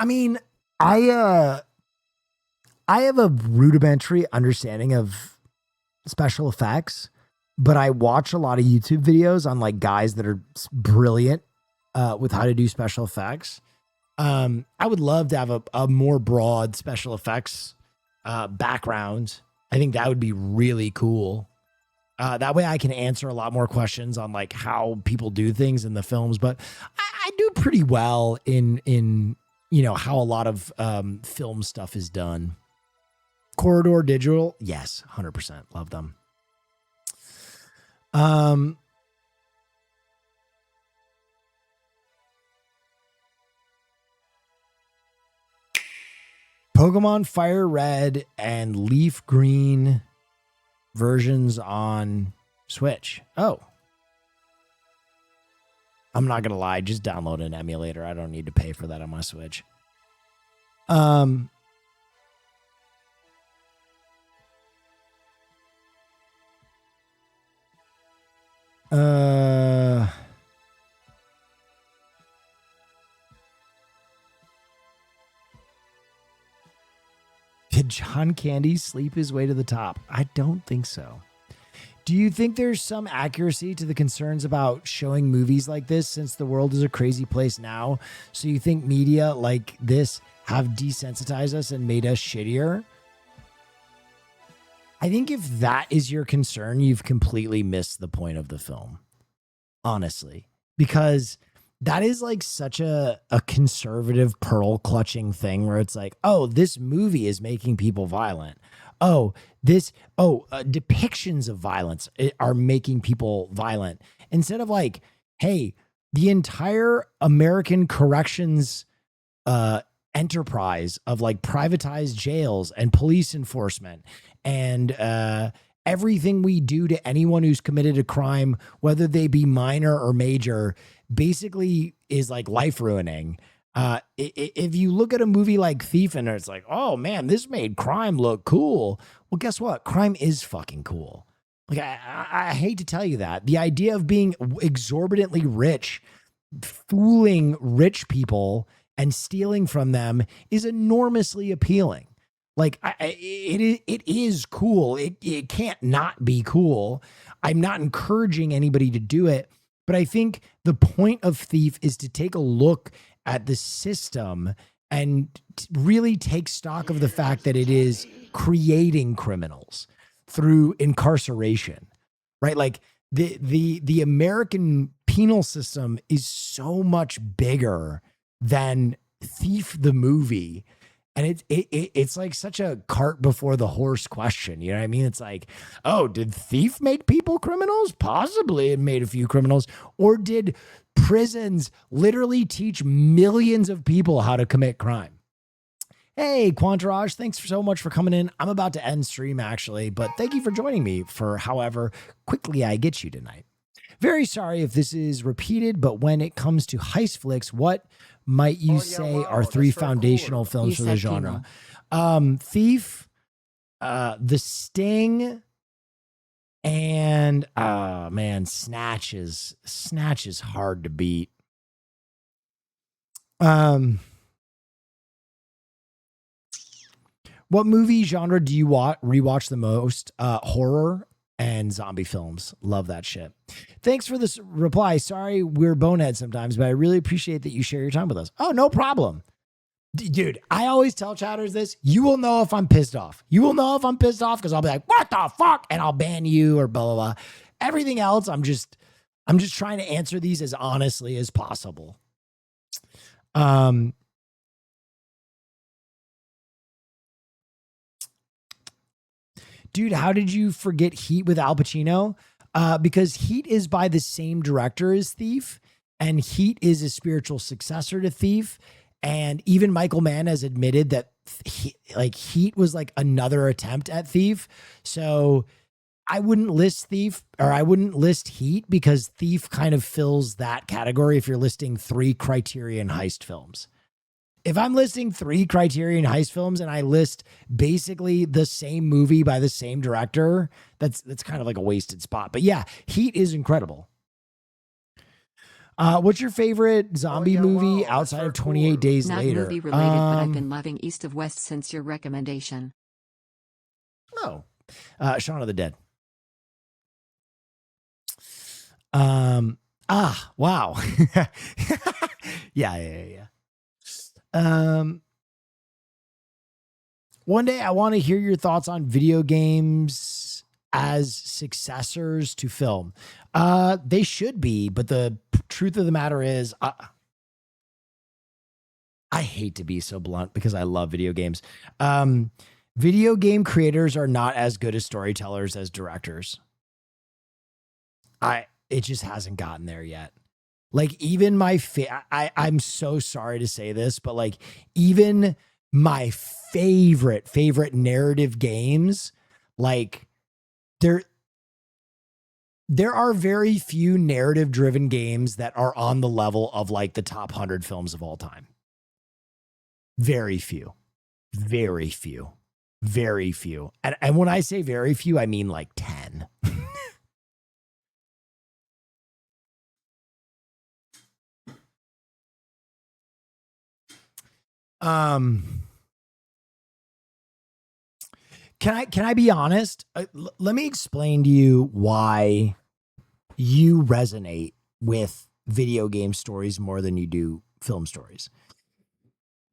Speaker 1: mean, I have a rudimentary understanding of special effects, but I watch a lot of YouTube videos on like guys that are brilliant with how to do special effects. I would love to have a more broad special effects background. I think that would be really cool. That way I can answer a lot more questions on like how people do things in the films, but I do pretty well in how a lot of film stuff is done. Corridor Digital, yes, 100%. Love them. Pokemon Fire Red and Leaf Green versions on Switch. Oh. I'm not going to lie. Just download an emulator. I don't need to pay for that on my Switch. Did John Candy sleep his way to the top? I don't think so. Do you think there's some accuracy to the concerns about showing movies like this since the world is a crazy place now? So you think media like this have desensitized us and made us shittier? I think if that is your concern, you've completely missed the point of the film. Honestly. Because that is like such a conservative pearl clutching thing where it's like, oh, this movie is making people violent. Oh, depictions of violence are making people violent, instead of like, hey, the entire American corrections enterprise of like privatized jails and police enforcement and everything we do to anyone who's committed a crime, whether they be minor or major, basically is like life ruining. If you look at a movie like Thief and it's like, oh man, this made crime look cool. Well, guess what? Crime is fucking cool. Like, I hate to tell you that. The idea of being exorbitantly rich, fooling rich people and stealing from them is enormously appealing. Like, it is cool. It can't not be cool. I'm not encouraging anybody to do it, but I think the point of Thief is to take a look at the system and really take stock of the fact that it is creating criminals through incarceration, right? Like the American penal system is so much bigger than Thief the movie. And it's like such a cart before the horse question. You know what I mean? It's like, oh, did Thief make people criminals? Possibly it made a few criminals. Or did prisons literally teach millions of people how to commit crime? Hey, Quantarage, thanks so much for coming in. I'm about to end stream actually, but thank you for joining me for however quickly I get you tonight. Very sorry if this is repeated, but when it comes to heist flicks, what might you say are three foundational films for the genre? Thief, The Sting, and man, Snatch is hard to beat. What movie genre do you rewatch the most? Horror and zombie films. Love that shit. Thanks for this reply. Sorry we're boneheads sometimes, but I really appreciate that you share your time with us. Oh, no problem. Dude, I always tell chatters this. You will know if I'm pissed off. You will know if I'm pissed off because I'll be like, what the fuck? And I'll ban you or blah, blah, blah. Everything else, I'm just trying to answer these as honestly as possible. Dude, how did you forget Heat with Al Pacino? Because Heat is by the same director as Thief, and Heat is a spiritual successor to Thief. And even Michael Mann has admitted that Heat was like another attempt at Thief. So I wouldn't list Thief, or I wouldn't list Heat, because Thief kind of fills that category if you're listing 3 Criterion heist films. If I'm listing 3 Criterion heist films and I list basically the same movie by the same director, that's kind of like a wasted spot. But yeah, Heat is incredible. What's your favorite zombie movie outside of 28 Days
Speaker 5: Not
Speaker 1: Later?
Speaker 5: movie related, but I've been loving East of West since your recommendation.
Speaker 1: Oh, Shaun of the Dead. Wow. Yeah. One day I want to hear your thoughts on video games as successors to film. They should be, but the truth of the matter is, I hate to be so blunt because I love video games. Video game creators are not as good as storytellers as directors. It just hasn't gotten there yet. Like, even I'm so sorry to say this, but like, even my favorite narrative games, like there are very few narrative driven games that are on the level of like the top 100 films of all time. Very few. And when I say very few, I mean like 10. Can I be honest? Let me explain to you why you resonate with video game stories more than you do film stories.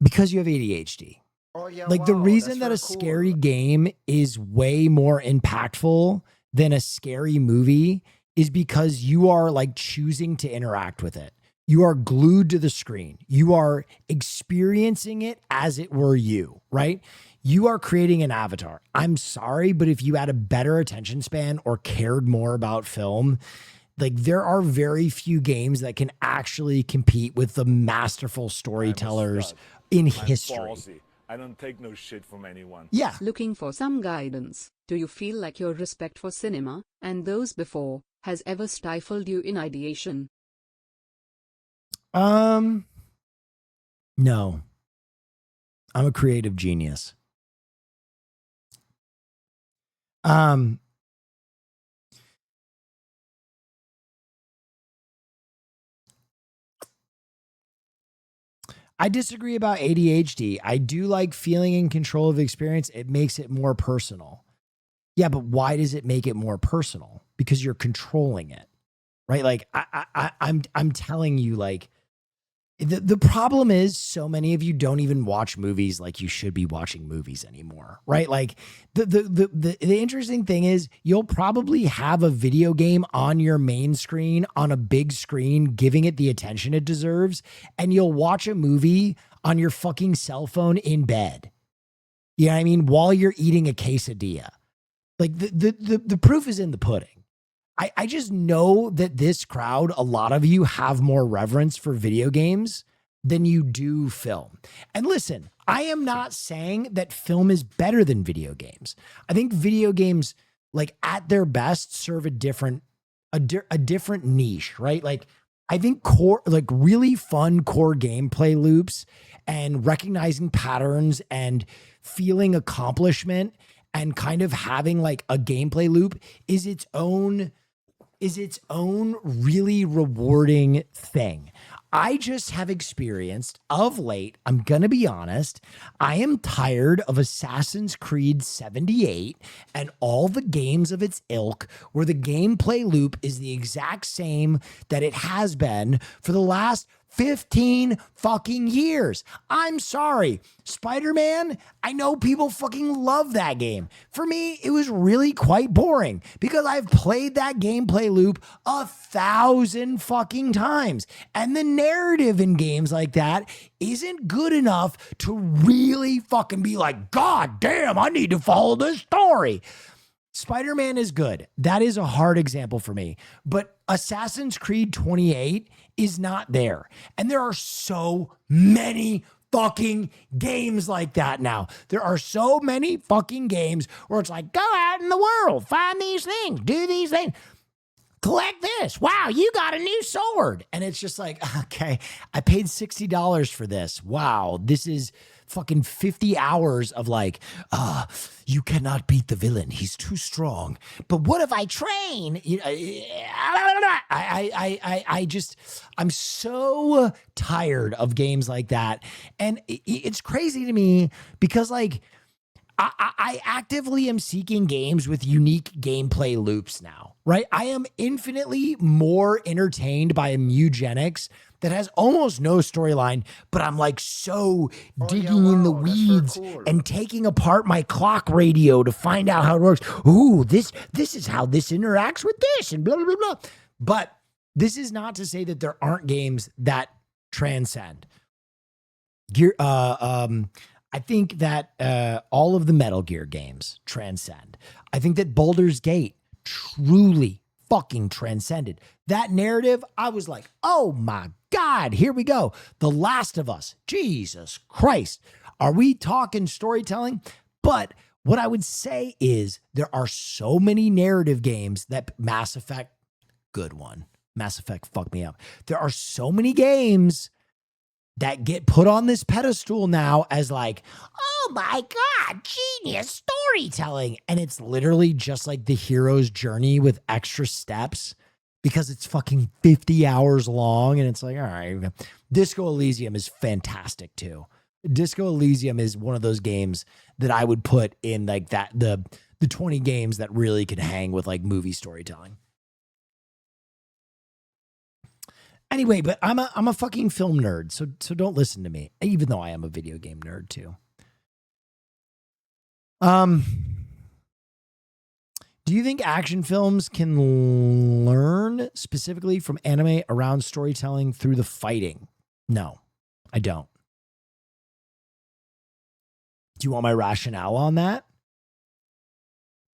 Speaker 1: Because you have ADHD.
Speaker 6: Oh, yeah,
Speaker 1: Like, the
Speaker 6: wow,
Speaker 1: reason that a
Speaker 6: that's very
Speaker 1: scary
Speaker 6: cool.
Speaker 1: game is way more impactful than a scary movie is because you are like choosing to interact with it. You are glued to the screen. You are experiencing it as it were you, right? You are creating an avatar. I'm sorry, but if you had a better attention span or cared more about film, like there are very few games that can actually compete with the masterful storytellers in history.
Speaker 6: Ballsy. I don't take no shit from anyone.
Speaker 1: Yeah.
Speaker 5: Looking for some guidance. Do you feel like your respect for cinema, and those before, has ever stifled you in ideation?
Speaker 1: No. I'm a creative genius. I disagree about ADHD. I do like feeling in control of the experience. It makes it more personal. Yeah, but why does it make it more personal? Because you're controlling it, right? Like I'm telling you, like the problem is so many of you don't even watch movies like you should be watching movies anymore, right? Like the interesting thing is you'll probably have a video game on your main screen on a big screen, giving it the attention it deserves, and you'll watch a movie on your fucking cell phone in bed. You know what I mean? While you're eating a quesadilla. Like the proof is in the pudding. I just know that this crowd, a lot of you have more reverence for video games than you do film. And listen, I am not saying that film is better than video games. I think video games, like at their best, serve a different niche, right? Like I think really fun core gameplay loops and recognizing patterns and feeling accomplishment and kind of having like a gameplay loop is its own really rewarding thing. I just have experienced of late, I'm going to be honest, I am tired of Assassin's Creed 78 and all the games of its ilk where the gameplay loop is the exact same that it has been for the last 15 fucking years. I'm sorry. Spider-Man, I know people fucking love that game. For me, it was really quite boring because I've played that gameplay loop 1,000 fucking times. And the narrative in games like that isn't good enough to really fucking be like, God damn, I need to follow this story. Spider-Man is good. That is a hard example for me. But Assassin's Creed 28 is not there. And there are so many fucking games like that now. There are so many fucking games where it's like, go out in the world, find these things, do these things, collect this. Wow, you got a new sword. And it's just like, okay, I paid $60 for this. Wow, this is fucking 50 hours of like, you cannot beat the villain. He's too strong. But what if I train? You know, I'm so tired of games like that. And it's crazy to me because like, I actively am seeking games with unique gameplay loops now, right? I am infinitely more entertained by a Mugenics that has almost no storyline, but I'm like so digging in the weeds and taking apart my clock radio to find out how it works. Ooh, this is how this interacts with this and blah, blah, blah, blah. But this is not to say that there aren't games that transcend. I think that all of the Metal Gear games transcend. I think that Baldur's Gate truly fucking transcended. That narrative, I was like, oh my God, here we go. The Last of Us. Jesus Christ. Are we talking storytelling? But what I would say is there are so many narrative games that Mass Effect, good one. Mass Effect fucked me up. There are so many games that get put on this pedestal now as like, oh my God, genius storytelling. And it's literally just like the hero's journey with extra steps because it's fucking 50 hours long. And it's like, all right, Disco Elysium is fantastic too. Disco Elysium is one of those games that I would put in like that, the 20 games that really can hang with like movie storytelling. Anyway, but I'm a fucking film nerd, so don't listen to me, even though I am a video game nerd too. Do you think action films can learn specifically from anime around storytelling through the fighting? No, I don't. Do you want my rationale on that?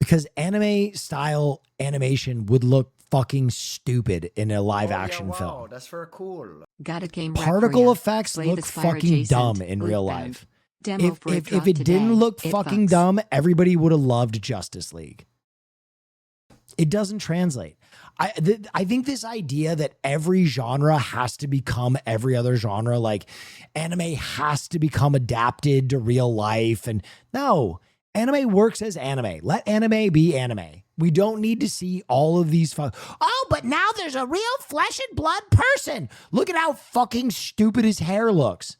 Speaker 1: Because anime style animation would look fucking stupid in a live action film.
Speaker 7: That's very cool.
Speaker 5: Got a game
Speaker 1: Particle effects look fucking dumb in real life. If it didn't look fucking dumb, everybody would have loved Justice League. It doesn't translate. I think this idea that every genre has to become every other genre, like anime has to become adapted to real life. And no, anime works as anime. Let anime be anime. We don't need to see all of these. Oh, but now there's a real flesh and blood person. Look at how fucking stupid his hair looks.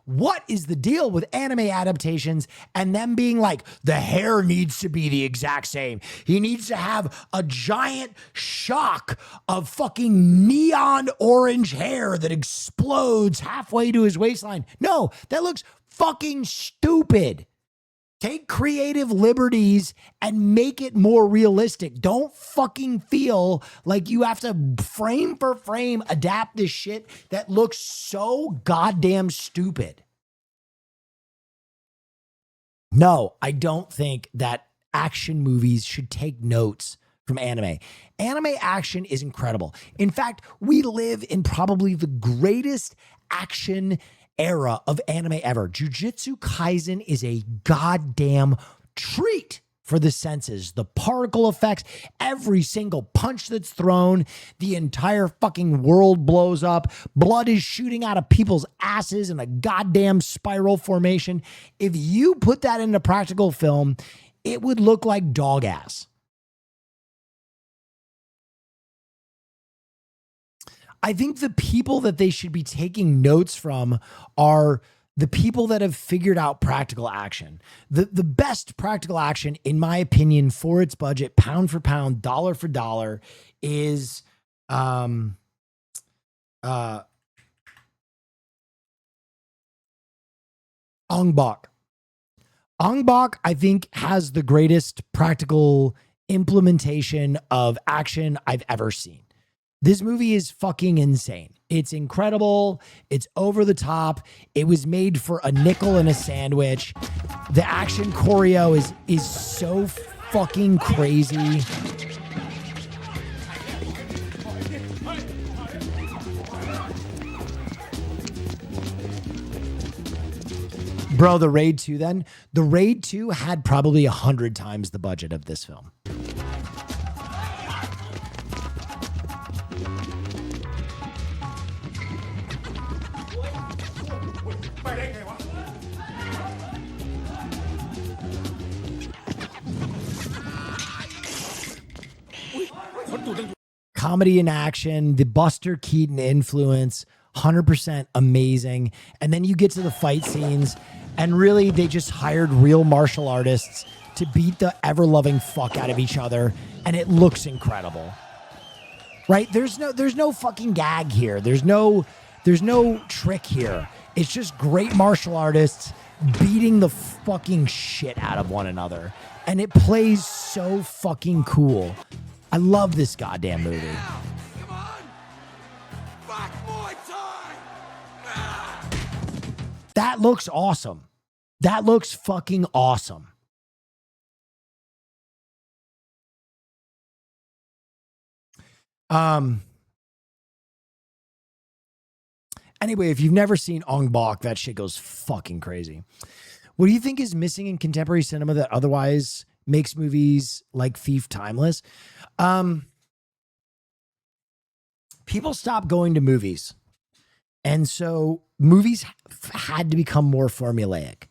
Speaker 1: What is the deal with anime adaptations and them being like, the hair needs to be the exact same. He needs to have a giant shock of fucking neon orange hair that explodes halfway to his waistline. No, that looks fucking stupid. Take creative liberties and make it more realistic. Don't fucking feel like you have to frame for frame adapt this shit that looks so goddamn stupid. No, I don't think that action movies should take notes from anime. Anime action is incredible. In fact, we live in probably the greatest action era of anime ever. Jujutsu Kaisen is a goddamn treat for the senses. The particle effects, every single punch that's thrown, the entire fucking world blows up, blood is shooting out of people's asses in a goddamn spiral formation. If you put that into practical film, it would look like dog ass. I think the people that they should be taking notes from are the people that have figured out practical action. The best practical action, in my opinion, for its budget, pound for pound, dollar for dollar, is Ong Bak. Ong Bak, I think, has the greatest practical implementation of action I've ever seen. This movie is fucking insane. It's incredible. It's over the top. It was made for a nickel and a sandwich. The action choreo is so fucking crazy. Bro, the Raid 2 then? The Raid 2 had probably 100 times the budget of this film. Comedy in action, the Buster Keaton influence, 100% amazing. And then you get to the fight scenes, and really they just hired real martial artists to beat the ever-loving fuck out of each other, and it looks incredible. Right? There's no fucking gag here. There's no trick here. It's just great martial artists beating the fucking shit out of one another. And it plays so fucking cool. I love this goddamn movie.
Speaker 8: Come on! Back Muay Thai!
Speaker 1: That looks awesome. That looks fucking awesome. Anyway, if you've never seen Ong Bak, that shit goes fucking crazy. What do you think is missing in contemporary cinema that otherwise makes movies like Thief timeless? People stopped going to movies. And so movies had to become more formulaic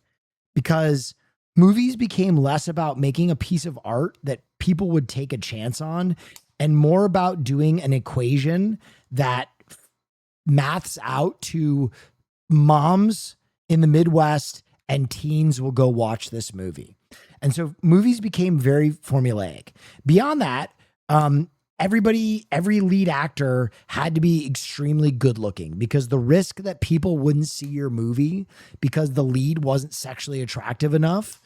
Speaker 1: because movies became less about making a piece of art that people would take a chance on and more about doing an equation that maths out to moms in the Midwest and teens will go watch this movie. And so movies became very formulaic. Beyond that, every lead actor had to be extremely good looking because the risk that people wouldn't see your movie because the lead wasn't sexually attractive enough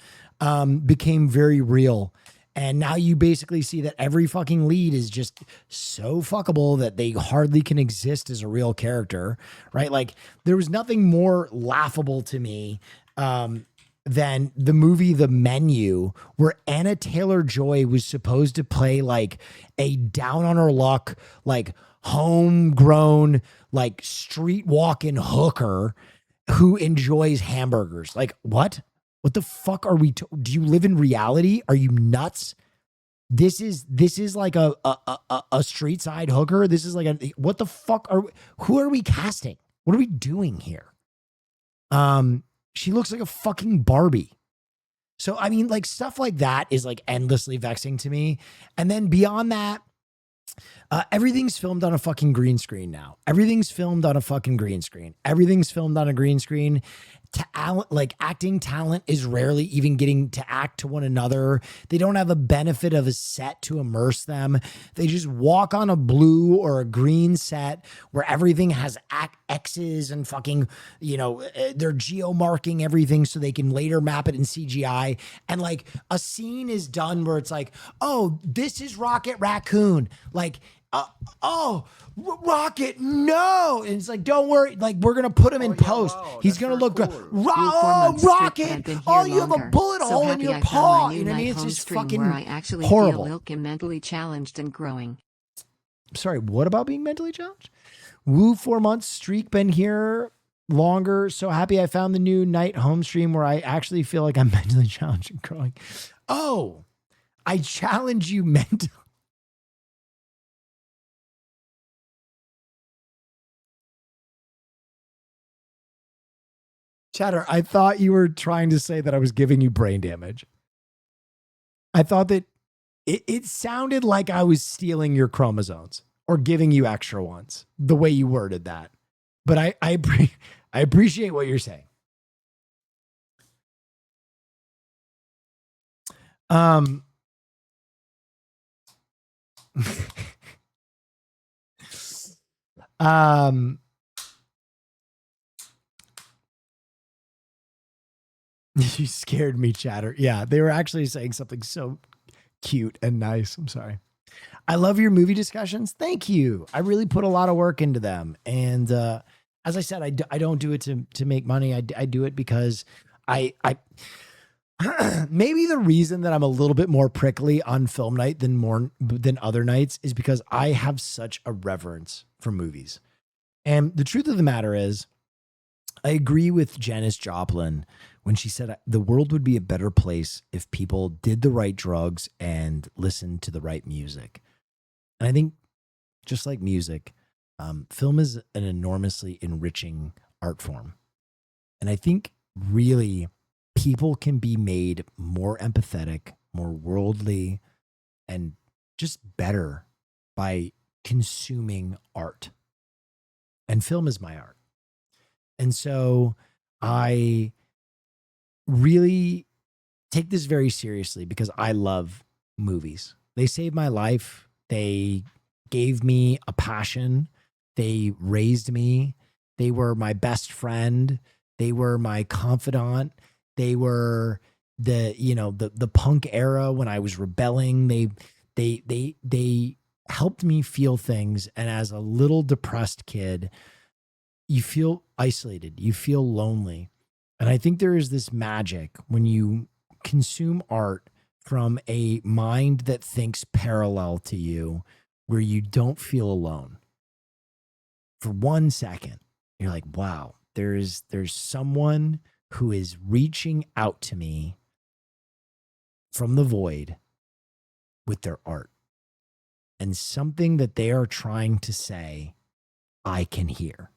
Speaker 1: became very real. And now you basically see that every fucking lead is just so fuckable that they hardly can exist as a real character, right? Like there was nothing more laughable to me than the movie The Menu, where Anna Taylor-Joy was supposed to play like a down on her luck, like homegrown, like street walking hooker who enjoys hamburgers. Like what? What the fuck are we? Do you live in reality? Are you nuts? This is like a street side hooker. This is like what the fuck who are we casting? What are we doing here? She looks like a fucking Barbie. So I mean, like stuff like that is like endlessly vexing to me. And then beyond that, everything's filmed on a fucking green screen now. Everything's filmed on a fucking green screen. Everything's filmed on a green screen. Like acting talent is rarely even getting to act to one another. They don't have a benefit of a set to immerse them. They just walk on a blue or a green set where everything has X's and fucking, they're geo-marking everything so they can later map it in CGI. And like a scene is done where it's like, oh, this is Rocket Raccoon. Like, Rocket, no. And it's like, don't worry. Like, we're going to put him in post.
Speaker 4: wow,
Speaker 1: He's
Speaker 4: that's
Speaker 1: going to
Speaker 4: very
Speaker 1: look
Speaker 4: cool.
Speaker 1: good.
Speaker 5: Months
Speaker 1: Rocket.
Speaker 5: strict been
Speaker 1: Oh,
Speaker 5: here
Speaker 1: you have a
Speaker 5: longer.
Speaker 1: bullet
Speaker 5: So
Speaker 1: hole in
Speaker 5: happy
Speaker 1: your
Speaker 5: I
Speaker 1: paw.
Speaker 5: found my
Speaker 1: You know what I
Speaker 5: new
Speaker 1: mean?
Speaker 5: night
Speaker 1: It's
Speaker 5: home
Speaker 1: just
Speaker 5: stream
Speaker 1: fucking
Speaker 5: where I actually
Speaker 1: horrible.
Speaker 5: feel ilk and mentally challenged and growing.
Speaker 1: Sorry, what about being mentally challenged? Woo, 4 months streak been here longer. So happy I found the new night home stream where I actually feel like I'm mentally challenged and growing. Oh, I challenge you mentally. Chatter, I thought you were trying to say that I was giving you brain damage. I thought that it sounded like I was stealing your chromosomes or giving you extra ones, the way you worded that. But I appreciate what you're saying. You scared me, Chatter. Yeah, they were actually saying something so cute and nice. I'm sorry. I love your movie discussions. Thank you. I really put a lot of work into them. And as I said, I don't do it to make money. I do it because I maybe the reason that I'm a little bit more prickly on film night than other nights is because I have such a reverence for movies. And the truth of the matter is, I agree with Janis Joplin when she said the world would be a better place if people did the right drugs and listened to the right music. And I think just like music, film is an enormously enriching art form. And I think really people can be made more empathetic, more worldly, and just better by consuming art. And film is my art. And so I really take this very seriously because I love movies. They saved my life. They gave me a passion. They raised me. They were my best friend. They were my confidant. They were the punk era when I was rebelling. They helped me feel things. And as a little depressed kid, you feel isolated, you feel lonely. And I think there is this magic when you consume art from a mind that thinks parallel to you, where you don't feel alone. For 1 second, you're like, wow, there's someone who is reaching out to me from the void with their art. And something that they are trying to say, I can hear.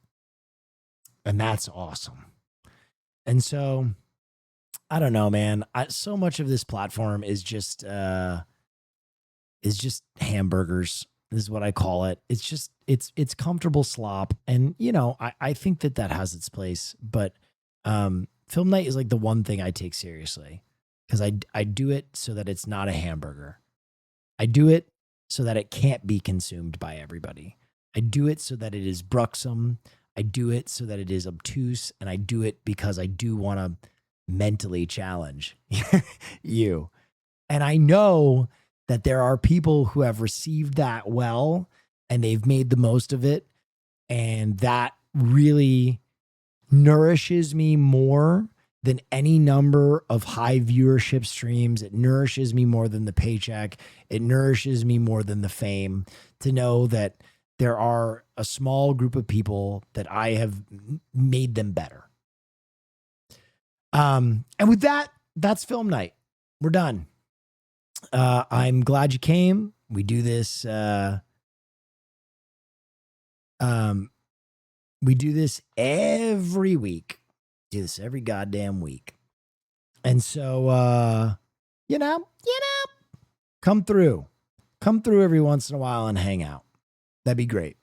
Speaker 1: And that's awesome. And so, I don't know, man. So much of this platform is just hamburgers. This is what I call it. It's just, it's comfortable slop. And, I think that has its place. But film night is like the one thing I take seriously because I do it so that it's not a hamburger. I do it so that it can't be consumed by everybody. I do it so that it is bruxum. I do it so that it is obtuse, and I do it because I do want to mentally challenge you. And I know that there are people who have received that well and they've made the most of it. And that really nourishes me more than any number of high viewership streams. It nourishes me more than the paycheck. It nourishes me more than the fame to know that there are a small group of people that I have made them better. And with that, that's film night. We're done. I'm glad you came. We do this. We do this every week. Do this every goddamn week. And so, you know, come through every once in a while and hang out. That'd be great.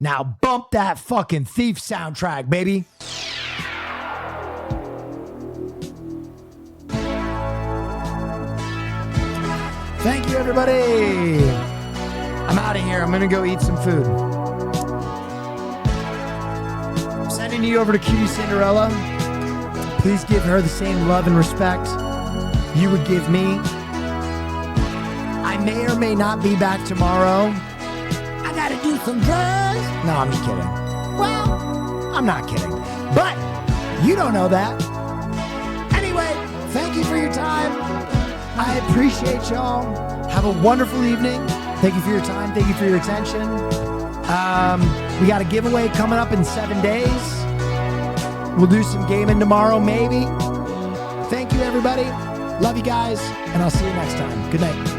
Speaker 1: Now bump that fucking Thief soundtrack, baby. Thank you, everybody. I'm out of here. I'm going to go eat some food. I'm sending you over to Cutie Cinderella. Please give her the same love and respect you would give me. I may or may not be back tomorrow. I got to do some drugs. No, I'm just kidding. Well, I'm not kidding. But you don't know that. Anyway, thank you for your time. I appreciate y'all. Have a wonderful evening. Thank you for your time. Thank you for your attention. We got a giveaway coming up in 7 days. We'll do some gaming tomorrow, maybe. Thank you, everybody. Love you guys, and I'll see you next time. Good night.